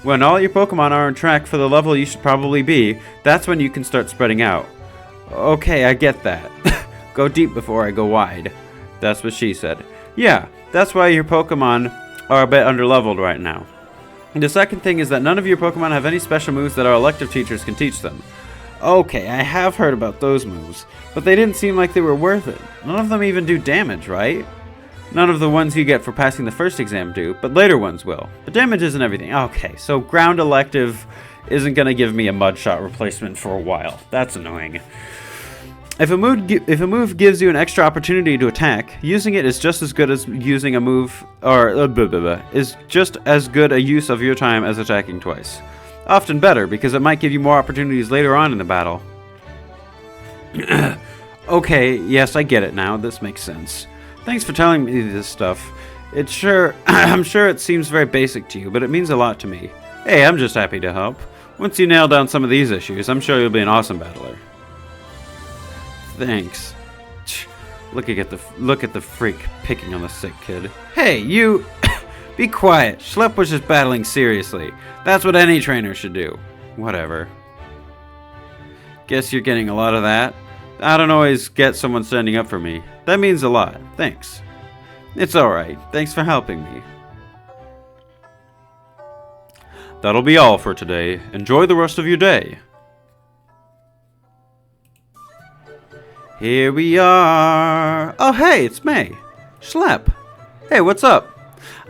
When all your Pokemon are on track for the level you should probably be, that's when you can start spreading out. Okay, I get that. Go deep before I go wide. That's what she said. Yeah, that's why your Pokemon are a bit underleveled right now. And the second thing is that none of your Pokemon have any special moves that our elective teachers can teach them. Okay, I have heard about those moves, but they didn't seem like they were worth it. None of them even do damage, right? None of the ones you get for passing the first exam do, but later ones will. The damage isn't everything. Okay, so ground elective isn't going to give me a mudshot replacement for a while. That's annoying. If a move gives you an extra opportunity to attack, using it is just as good as using a move, or is just as good a use of your time as attacking twice. Often better, because it might give you more opportunities later on in the battle. Okay, yes, I get it now. This makes sense. Thanks for telling me this stuff. I'm sure it seems very basic to you, but it means a lot to me. Hey, I'm just happy to help. Once you nail down some of these issues, I'm sure you'll be an awesome battler. Thanks. Look at the freak picking on the sick kid. Hey, you... Be quiet. Schlepp was just battling seriously. That's what any trainer should do. Whatever. Guess you're getting a lot of that. I don't always get someone standing up for me. That means a lot. Thanks. It's alright. Thanks for helping me. That'll be all for today. Enjoy the rest of your day. Here we are. Oh, hey, it's May. Schlepp. Hey, what's up?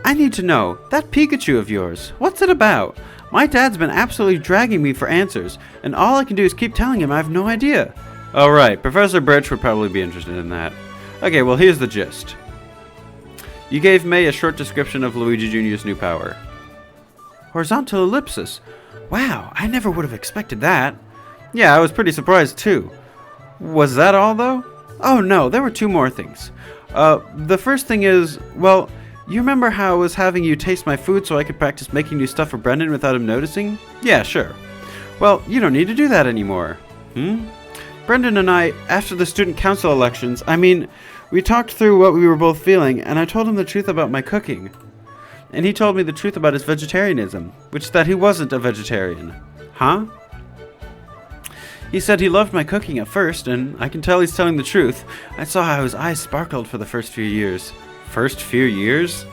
I need to know, that Pikachu of yours, what's it about? My dad's been absolutely dragging me for answers, and all I can do is keep telling him I have no idea. Oh, right, Professor Birch would probably be interested in that. Okay, well, here's the gist. You gave May a short description of Luigi Jr.'s new power. Horizontal ellipsis. Wow, I never would have expected that. Yeah, I was pretty surprised, too. Was that all, though? Oh, no, there were 2 more things. The first thing is, well... You remember how I was having you taste my food so I could practice making new stuff for Brendan without him noticing? Yeah, sure. Well, you don't need to do that anymore. Brendan and I, after the student council elections, we talked through what we were both feeling, and I told him the truth about my cooking. And he told me the truth about his vegetarianism, which is that he wasn't a vegetarian. Huh? He said he loved my cooking at first, and I can tell he's telling the truth. I saw how his eyes sparkled for the first few years. First few years?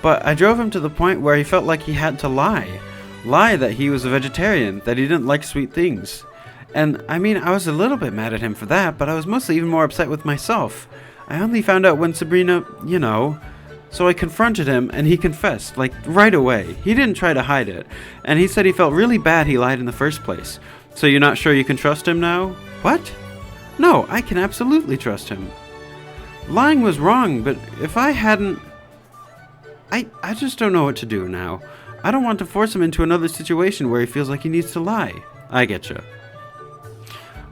But I drove him to the point where he felt like he had to lie. Lie that he was a vegetarian, that he didn't like sweet things. And, I was a little bit mad at him for that, but I was mostly even more upset with myself. I only found out when Sabrina, So I confronted him, and he confessed, right away. He didn't try to hide it. And he said he felt really bad he lied in the first place. So you're not sure you can trust him now? What? No, I can absolutely trust him. Lying was wrong, but if I hadn't... I just don't know what to do now. I don't want to force him into another situation where he feels like he needs to lie. I getcha.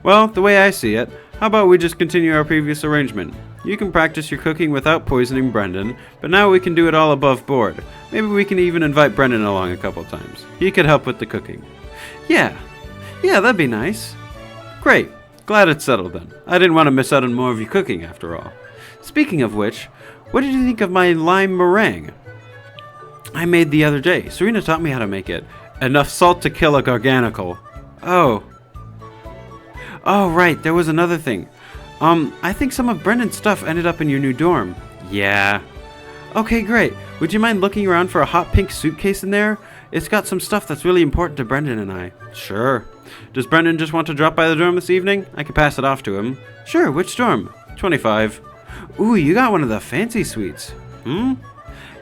Well, the way I see it, how about we just continue our previous arrangement? You can practice your cooking without poisoning Brendan, but now we can do it all above board. Maybe we can even invite Brendan along a couple times. He could help with the cooking. Yeah, that'd be nice. Great. Glad it's settled then. I didn't want to miss out on more of your cooking after all. Speaking of which, what did you think of my lime meringue I made the other day? Serena taught me how to make it. Enough salt to kill a garganicle. Oh, right, there was another thing. I think some of Brendan's stuff ended up in your new dorm. Yeah. Okay, great. Would you mind looking around for a hot pink suitcase in there? It's got some stuff that's really important to Brendan and I. Sure. Does Brendan just want to drop by the dorm this evening? I can pass it off to him. Sure, which dorm? 25. Ooh, you got one of the fancy suites.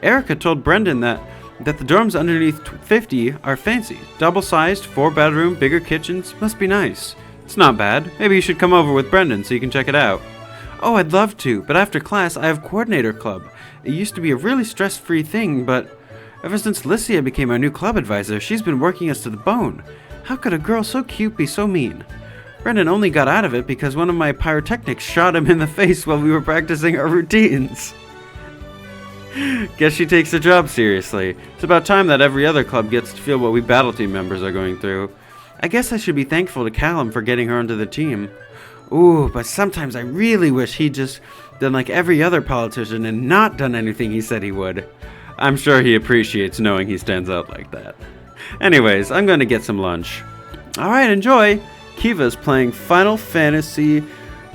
Erica told Brendan that the dorms underneath 50 are fancy. Double-sized, 4-bedroom, bigger kitchens. Must be nice. It's not bad. Maybe you should come over with Brendan so you can check it out. Oh, I'd love to, but after class I have coordinator club. It used to be a really stress-free thing, but ever since Lycia became our new club advisor, she's been working us to the bone. How could a girl so cute be so mean? Brendan only got out of it because one of my pyrotechnics shot him in the face while we were practicing our routines. Guess she takes her job seriously. It's about time that every other club gets to feel what we battle team members are going through. I guess I should be thankful to Callum for getting her onto the team. Ooh, but sometimes I really wish he'd just done like every other politician and not done anything he said he would. I'm sure he appreciates knowing he stands out like that. Anyways, I'm going to get some lunch. Alright, enjoy! Kiva's playing Final Fantasy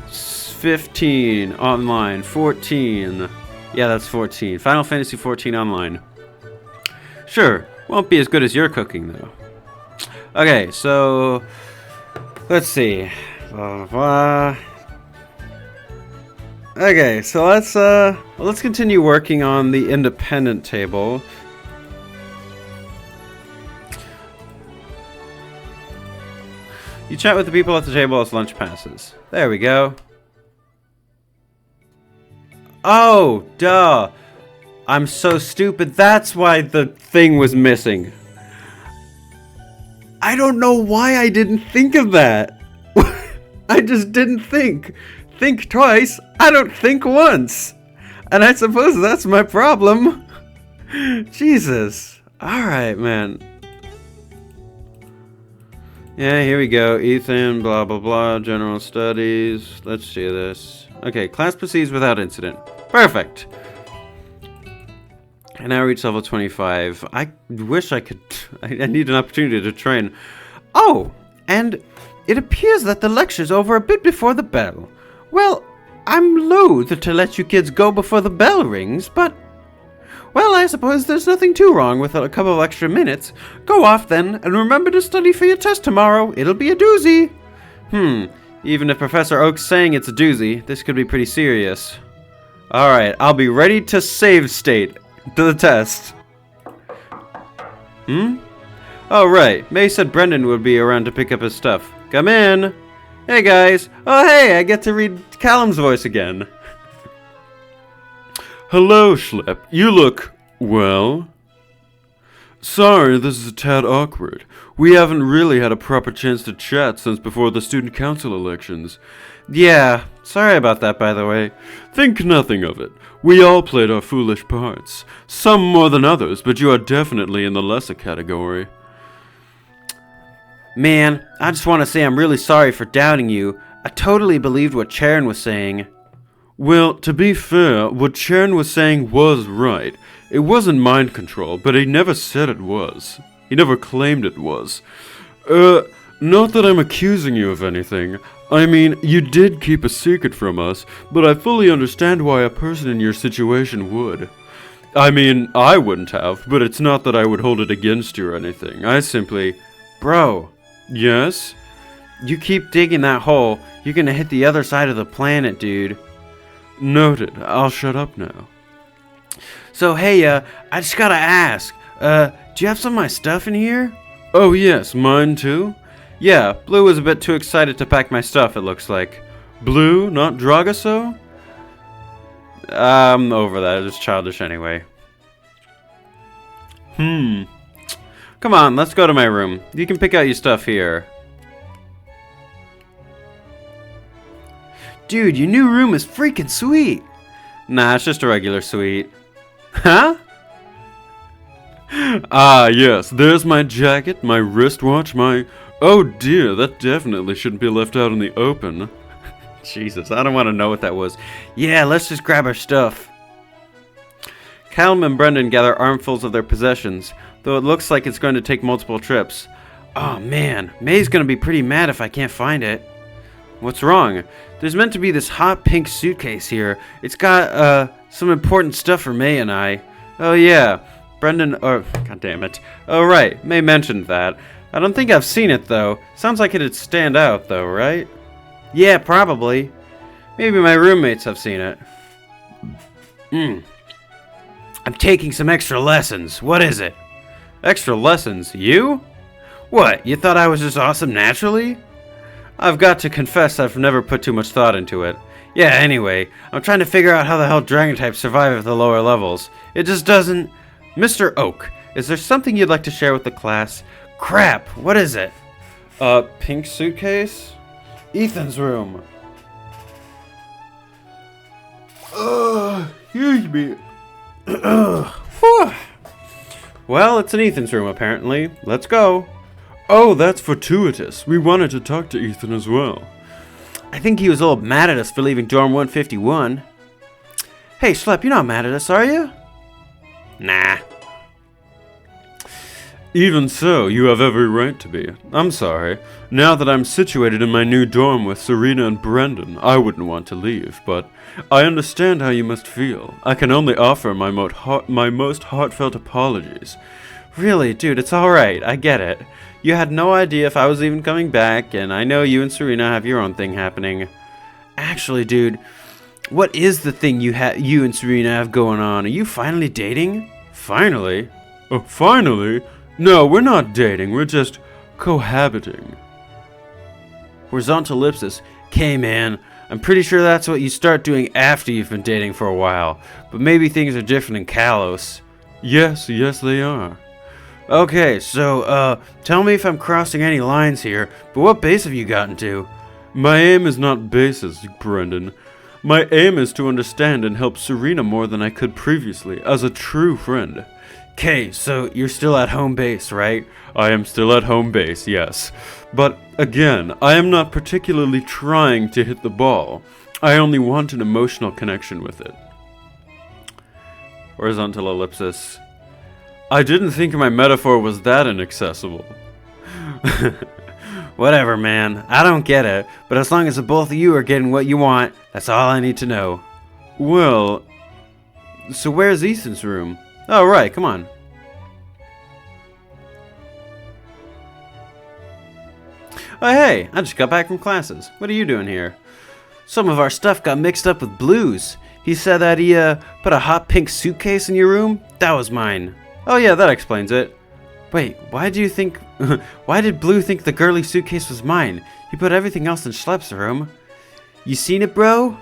15 online. 14. Yeah, that's 14. Final Fantasy 14 online. Sure, won't be as good as your cooking though. Okay, so let's see. Blah, blah. Okay, so let's continue working on the independent table. You chat with the people at the table as lunch passes. There we go. Oh, duh. I'm so stupid. That's why the thing was missing. I don't know why I didn't think of that. I just didn't think. Think twice, I don't think once. And I suppose that's my problem. Jesus. Alright, man. Yeah, here we go. Ethan, blah, blah, blah. General studies. Let's do this. Okay, class proceeds without incident. Perfect. I now reach level 25. I wish I could... I need an opportunity to train. Oh, and it appears that the lecture's over a bit before the bell. Well, I'm loath to let you kids go before the bell rings, but... Well, I suppose there's nothing too wrong with a couple of extra minutes. Go off then, and remember to study for your test tomorrow. It'll be a doozy. Even if Professor Oak's saying it's a doozy, this could be pretty serious. Alright, I'll be ready to save state to the test. Oh, right. May said Brendan would be around to pick up his stuff. Come in. Hey, guys. Oh, hey, I get to read Callum's voice again. Hello, Schlepp. You look... well? Sorry, this is a tad awkward. We haven't really had a proper chance to chat since before the student council elections. Yeah, sorry about that, by the way. Think nothing of it. We all played our foolish parts. Some more than others, but you are definitely in the lesser category. Man, I just want to say I'm really sorry for doubting you. I totally believed what Charon was saying. Well, to be fair, what Charon was saying was right. It wasn't mind control, but he never said it was. He never claimed it was. Not that I'm accusing you of anything. I mean, you did keep a secret from us, but I fully understand why a person in your situation would. I mean, I wouldn't have, but it's not that I would hold it against you or anything. I simply... Bro. Yes? You keep digging that hole, you're gonna hit the other side of the planet, dude. Noted. I'll shut up now. So, hey, I just gotta ask, do you have some of my stuff in here? Oh, yes, mine too? Yeah, Blue was a bit too excited to pack my stuff, it looks like. Blue, not Dragaso? I'm over that, it's childish anyway. Come on, let's go to my room. You can pick out your stuff here. Dude, your new room is freaking sweet. Nah, it's just a regular suite. Huh? Ah, yes, there's my jacket, my wristwatch, my... Oh dear, that definitely shouldn't be left out in the open. Jesus, I don't want to know what that was. Yeah, let's just grab our stuff. Callum and Brendan gather armfuls of their possessions, though it looks like it's going to take multiple trips. Oh man, May's going to be pretty mad if I can't find it. What's wrong? There's meant to be this hot pink suitcase here. It's got, some important stuff for May and I. Oh yeah, Brendan, god damn it. Oh right, May mentioned that. I don't think I've seen it though. Sounds like it'd stand out though, right? Yeah, probably. Maybe my roommates have seen it. I'm taking some extra lessons. What is it? Extra lessons? You? What, you thought I was just awesome naturally? I've got to confess I've never put too much thought into it. Yeah, anyway, I'm trying to figure out how the hell dragon types survive at the lower levels. It just doesn't... Mr. Oak, is there something you'd like to share with the class? Crap, what is it? Pink suitcase? Ethan's room. Excuse me. Well, it's in Ethan's room, apparently. Let's go. Oh, that's fortuitous. We wanted to talk to Ethan as well. I think he was a little mad at us for leaving dorm 151. Hey, Schlep, you're not mad at us, are you? Nah. Even so, you have every right to be. I'm sorry. Now that I'm situated in my new dorm with Serena and Brendan, I wouldn't want to leave, but I understand how you must feel. I can only offer my most heartfelt apologies. Really, dude, it's alright. I get it. You had no idea if I was even coming back, and I know you and Serena have your own thing happening. Actually, dude, what is the thing you and Serena have going on? Are you finally dating? Finally? Oh, finally? No, we're not dating. We're just cohabiting. Horizontal ellipsis. Okay, man. I'm pretty sure that's what you start doing after you've been dating for a while. But maybe things are different in Kalos. Yes, they are. Okay, so, tell me if I'm crossing any lines here, but what base have you gotten to? My aim is not bases, Brendan. My aim is to understand and help Serena more than I could previously, as a true friend. Okay, so you're still at home base, right? I am still at home base, yes. But, again, I am not particularly trying to hit the ball. I only want an emotional connection with it. Horizontal ellipsis. I didn't think my metaphor was that inaccessible. Whatever, man. I don't get it. But as long as the both of you are getting what you want, that's all I need to know. Well... So where's Ethan's room? Oh, right. Come on. Oh, hey. I just got back from classes. What are you doing here? Some of our stuff got mixed up with Blue's. He said that he, put a hot pink suitcase in your room? That was mine. Oh yeah, that explains it. Wait, why did Blue think the girly suitcase was mine? He put everything else in Schlepp's room. You seen it, bro?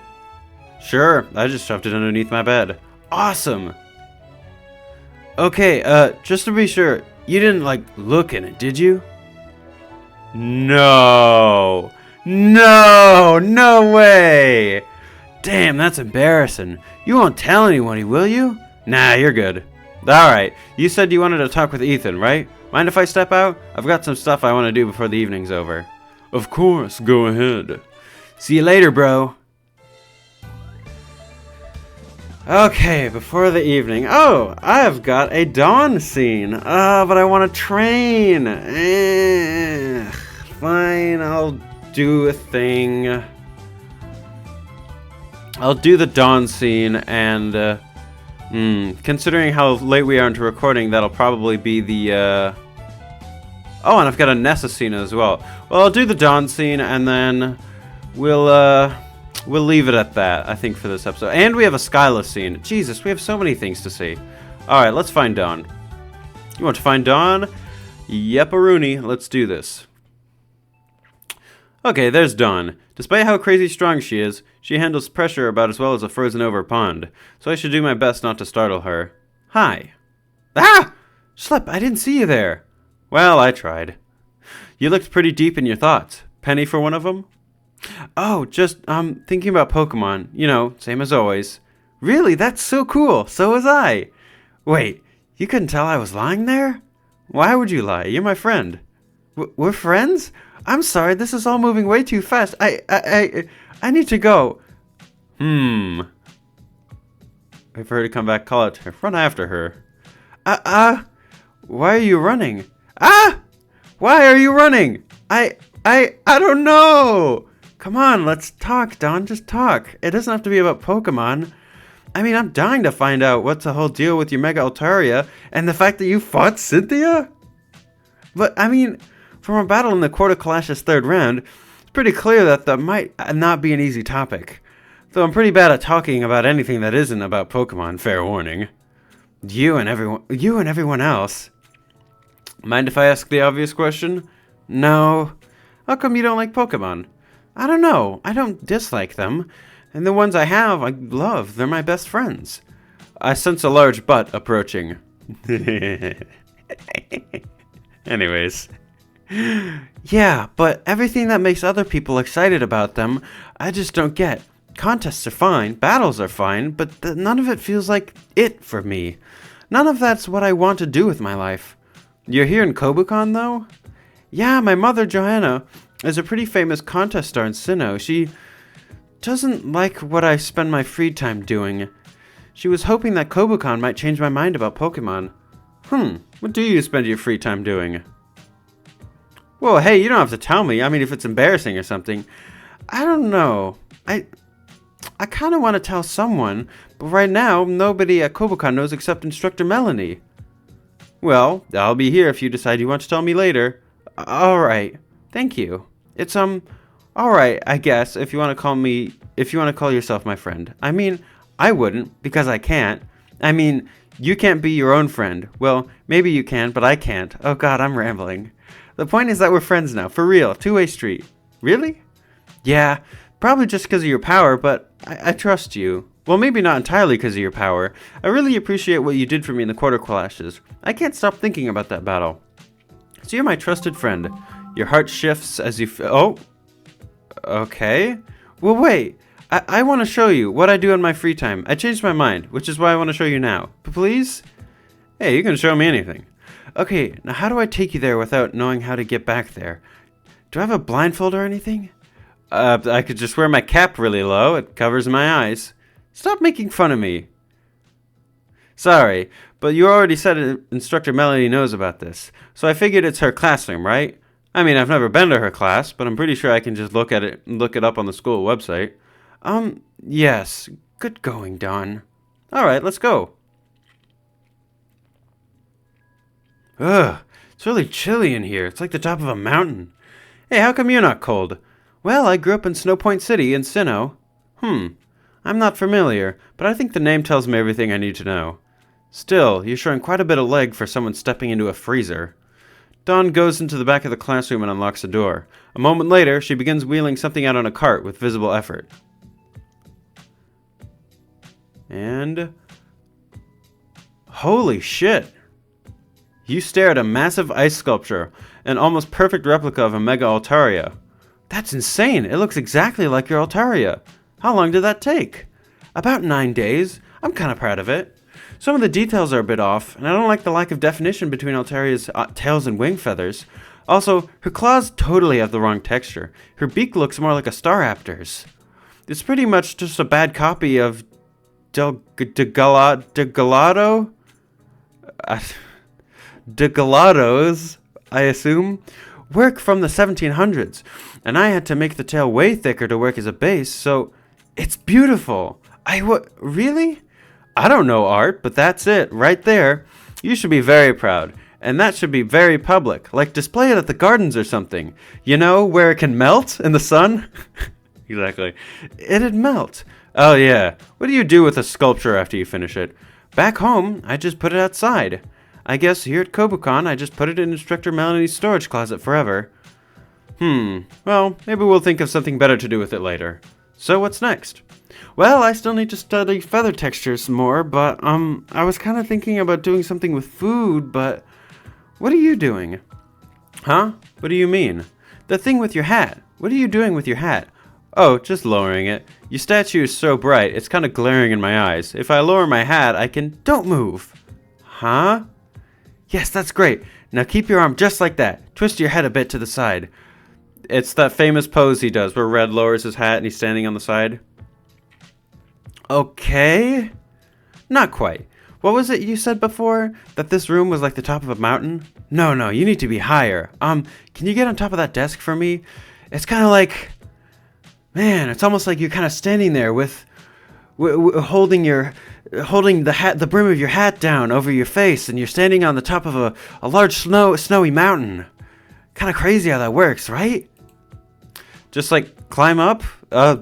Sure, I just shoved it underneath my bed. Awesome! Okay, just to be sure, you didn't, look in it, did you? No! No way! Damn, that's embarrassing. You won't tell anyone, will you? Nah, you're good. Alright, you said you wanted to talk with Ethan, right? Mind if I step out? I've got some stuff I want to do before the evening's over. Of course, go ahead. See you later, bro. Okay, before the evening. Oh, I've got a dawn scene. But I want to train. Fine, I'll do a thing. I'll do the dawn scene and... considering how late we are into recording, that'll probably be the, Oh, and I've got a Nessa scene as well. Well, I'll do the dawn scene, and then we'll leave it at that, I think, for this episode. And we have a Skyla scene. Jesus, we have so many things to see. Alright, let's find Dawn. You want to find Dawn? Yep-a-rooney. Let's do this. Okay, there's Dawn. Despite how crazy strong she is, she handles pressure about as well as a frozen-over pond, so I should do my best not to startle her. Hi. Ah! Schlep, I didn't see you there. Well, I tried. You looked pretty deep in your thoughts. Penny for one of them? Oh, just, thinking about Pokemon. You know, same as always. Really? That's so cool. So was I. Wait, you couldn't tell I was lying there? Why would you lie? You're my friend. We're friends? I'm sorry, this is all moving way too fast. I need to go. Wait for her to come back, call out to her. Run after her. Why are you running? Why are you running? I don't know. Come on, let's talk, Don. Just talk. It doesn't have to be about Pokemon. I mean, I'm dying to find out what's the whole deal with your Mega Altaria and the fact that you fought Cynthia. But, I mean, from our battle in the Quarter Clash's third round, it's pretty clear that might not be an easy topic. Though I'm pretty bad at talking about anything that isn't about Pokemon, fair warning. You and everyone else. Mind if I ask the obvious question? No. How come you don't like Pokemon? I don't know. I don't dislike them. And the ones I have, I love. They're my best friends. I sense a large butt approaching. Anyways. Yeah, but everything that makes other people excited about them, I just don't get. Contests are fine, battles are fine, but none of it feels like it for me. None of that's what I want to do with my life. You're here in Kobukan, though? Yeah, my mother, Joanna, is a pretty famous contest star in Sinnoh. She doesn't like what I spend my free time doing. She was hoping that Kobukan might change my mind about Pokemon. What do you spend your free time doing? Well, hey, you don't have to tell me. I mean, if it's embarrassing or something. I don't know. I kind of want to tell someone, but right now, nobody at Kobukan knows except Instructor Melanie. Well, I'll be here if you decide you want to tell me later. Alright, thank you. It's, alright, I guess, if you want to call yourself my friend. I mean, I wouldn't, because I can't. I mean, you can't be your own friend. Well, maybe you can, but I can't. Oh god, I'm rambling. The point is that we're friends now, for real, two-way street. Really? Yeah, probably just because of your power, but I trust you. Well, maybe not entirely because of your power. I really appreciate what you did for me in the Quarter Clashes. I can't stop thinking about that battle. So you're my trusted friend. Your heart shifts as you oh. Okay. Well, wait. I want to show you what I do in my free time. I changed my mind, which is why I want to show you now. Please? Hey, you can show me anything. Okay, now how do I take you there without knowing how to get back there? Do I have a blindfold or anything? I could just wear my cap really low. It covers my eyes. Stop making fun of me. Sorry, but you already said Instructor Melanie knows about this, so I figured it's her classroom, right? I mean, I've never been to her class, but I'm pretty sure I can just look it up on the school website. Yes. Good going, Don. Alright, let's go. Ugh, it's really chilly in here. It's like the top of a mountain. Hey, how come you're not cold? Well, I grew up in Snow Point City in Sinnoh. I'm not familiar, but I think the name tells me everything I need to know. Still, you're showing quite a bit of leg for someone stepping into a freezer. Dawn goes into the back of the classroom and unlocks the door. A moment later, she begins wheeling something out on a cart with visible effort. And... holy shit! You stare at a massive ice sculpture, an almost perfect replica of a Mega Altaria. That's insane! It looks exactly like your Altaria. How long did that take? About 9 days. I'm kind of proud of it. Some of the details are a bit off, and I don't like the lack of definition between Altaria's tails and wing feathers. Also, her claws totally have the wrong texture. Her beak looks more like a Staraptor's. It's pretty much just a bad copy of Degalado's, I assume, work from the 1700s, and I had to make the tail way thicker to work as a base, so it's beautiful. Really? I don't know art, but that's it, right there. You should be very proud, and that should be very public, like display it at the gardens or something. You know, where it can melt in the sun? Exactly. It'd melt. Oh yeah, what do you do with a sculpture after you finish it? Back home, I just put it outside. I guess here at Kobukan, I just put it in Instructor Melanie's storage closet forever. Well, maybe we'll think of something better to do with it later. So what's next? Well, I still need to study feather textures some more, but, I was kind of thinking about doing something with food, but... What are you doing? Huh? What do you mean? The thing with your hat. What are you doing with your hat? Oh, just lowering it. Your statue is so bright, it's kind of glaring in my eyes. If I lower my hat, I can... Don't move! Huh? Yes, that's great. Now keep your arm just like that. Twist your head a bit to the side. It's that famous pose he does where Red lowers his hat and he's standing on the side. Okay. Not quite. What was it you said before? That this room was like the top of a mountain? No, you need to be higher. Can you get on top of that desk for me? It's kind of like... Man, it's almost like you're kind of standing there with holding the brim of your hat down over your face, and you're standing on the top of a large snowy mountain. Kind of crazy how that works, right? Just like climb up?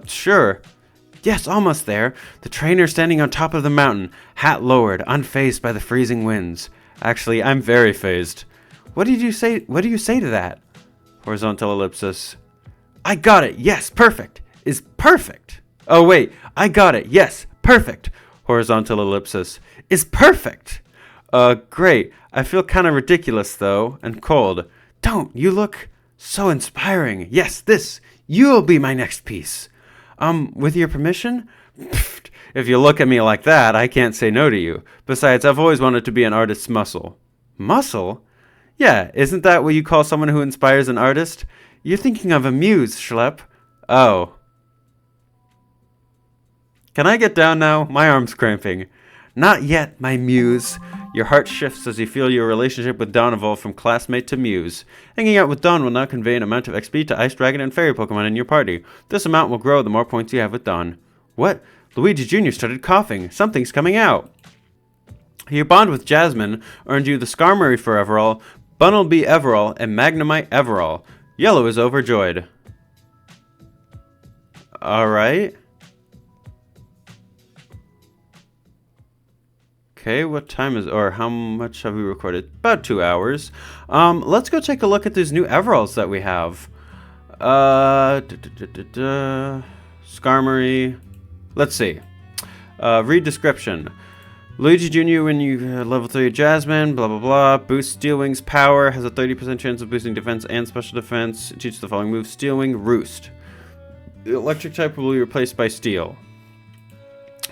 Sure. Yes, almost there. The trainer standing on top of the mountain, hat lowered, unfazed by the freezing winds. Actually, I'm very phased. What do you say to that? Horizontal ellipsis. I got it. Yes, perfect. Is perfect. Oh wait, I got it. Yes, perfect. Horizontal ellipsis. Is perfect. Great. I feel kind of ridiculous though, and cold. Don't. You look so inspiring. Yes, you'll be my next piece. With your permission? Pfft, if you look at me like that, I can't say no to you. Besides, I've always wanted to be an artist's muscle. Muscle? Yeah, isn't that what you call someone who inspires an artist? You're thinking of a muse, Schlepp. Oh. Can I get down now? My arm's cramping. Not yet, my muse. Your heart shifts as you feel your relationship with Dawn evolve from classmate to muse. Hanging out with Dawn will now convey an amount of XP to Ice Dragon and Fairy Pokemon in your party. This amount will grow the more points you have with Dawn. What? Luigi Jr. started coughing. Something's coming out. Your bond with Jasmine earned you the Skarmory for Everall, Bunnelby Everall, and Magnemite Everall. Yellow is overjoyed. Alright. Okay, what time is, or how much have we recorded? About 2 hours. Let's go take a look at these new Everalls that we have. Skarmory. Let's see. Read description. Luigi Jr. when you level 3 Jasmine, blah blah blah. Boost Steel Wing's power, has a 30% chance of boosting defense and special defense. Teach the following moves. Steel Wing, Roost. The electric type will be replaced by Steel.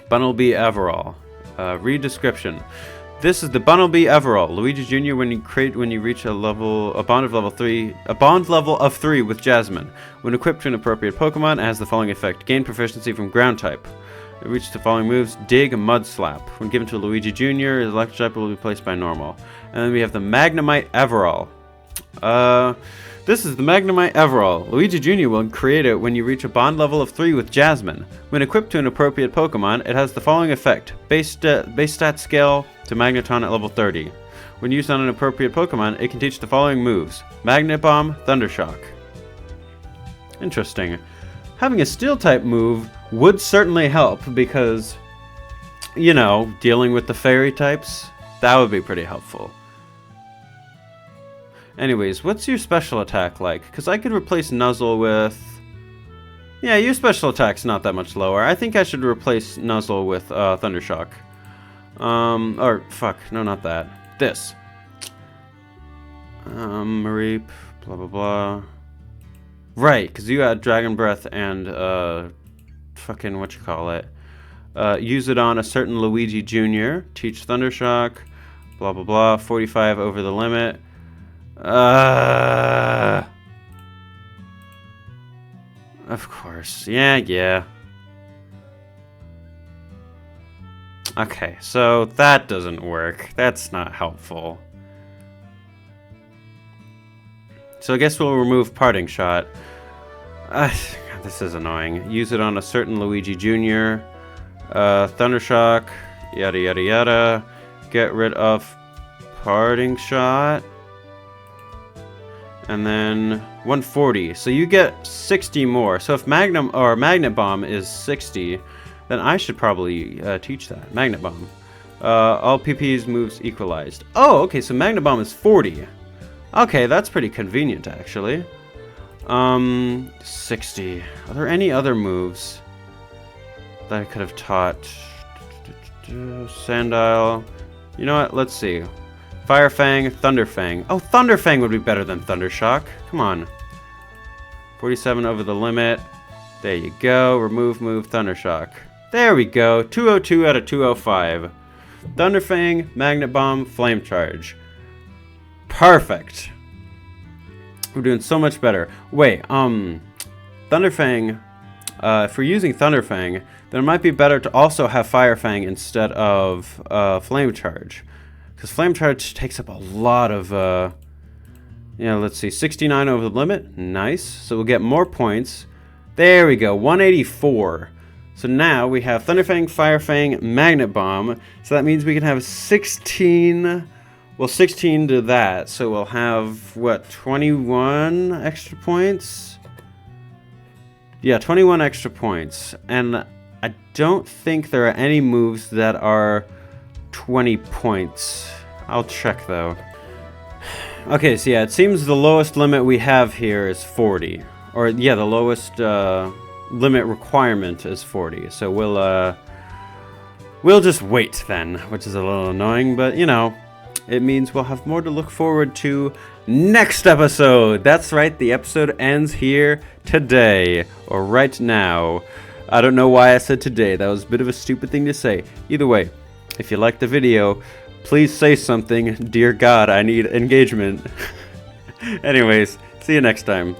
Bunnelby Everall. Read description. This is the Bunnelby Everall. Luigi Jr. when you reach a bond level of 3 with Jasmine. When equipped to an appropriate Pokemon, it has the following effect. Gain proficiency from ground type. It reaches the following moves. Dig, Mud Slap. When given to Luigi Jr., his electric type will be replaced by normal. And then we have the Magnemite Everall. This is the Magnemite Everall. Luigi Jr. will create it when you reach a bond level of 3 with Jasmine. When equipped to an appropriate Pokemon, it has the following effect. Base stat scale to Magneton at level 30. When used on an appropriate Pokemon, it can teach the following moves. Magnet Bomb, Thundershock. Interesting. Having a Steel-type move would certainly help because, you know, dealing with the Fairy types, that would be pretty helpful. Anyways, what's your special attack like? Because I could replace Nuzzle with... Yeah, your special attack's not that much lower. I think I should replace Nuzzle with Thundershock. Or, fuck, no, not that. This. Reap, blah, blah, blah. Right, because you had Dragon Breath and, fucking, whatchamacallit. Use it on a certain Luigi Jr. Teach Thundershock, blah, blah, blah. 45 over the limit. Of course. Yeah. Okay, so that doesn't work. That's not helpful. So I guess we'll remove Parting Shot. God, this is annoying. Use it on a certain Luigi Jr. Thundershock, yada yada yada. Get rid of Parting Shot. And then 140. So you get 60 more. So if Magnet Bomb is 60, then I should probably teach that. Magnet Bomb. All PP's moves equalized. Oh, okay, so Magnet Bomb is 40. Okay, that's pretty convenient, actually. 60. Are there any other moves that I could have taught? Sandile. You know what? Let's see. Fire Fang, Thunder Fang. Oh, Thunder Fang would be better than Thundershock. Come on. 47 over the limit. There you go. Remove move, Thundershock. There we go. 202 out of 205. Thunder Fang, Magnet Bomb, Flame Charge. Perfect. We're doing so much better. Wait, Thunder Fang, if we're using Thunder Fang, then it might be better to also have Fire Fang instead of Flame Charge. Because Flame Charge takes up a lot of, let's see, 69 over the limit. Nice. So we'll get more points. There we go, 184. So now we have Thunderfang, Firefang, Magnet Bomb. So that means we can have 16... Well, 16 to that. So we'll have, what, 21 extra points? Yeah, 21 extra points. And I don't think there are any moves that are 20 points. I'll check, though. Okay, so yeah, it seems the lowest limit we have here is 40. Or, yeah, the lowest limit requirement is 40. So we'll just wait then, which is a little annoying, but, you know, it means we'll have more to look forward to next episode. That's right, the episode ends here today, or right now. I don't know why I said today. That was a bit of a stupid thing to say. Either way, if you liked the video, please say something. Dear God, I need engagement. Anyways, see you next time.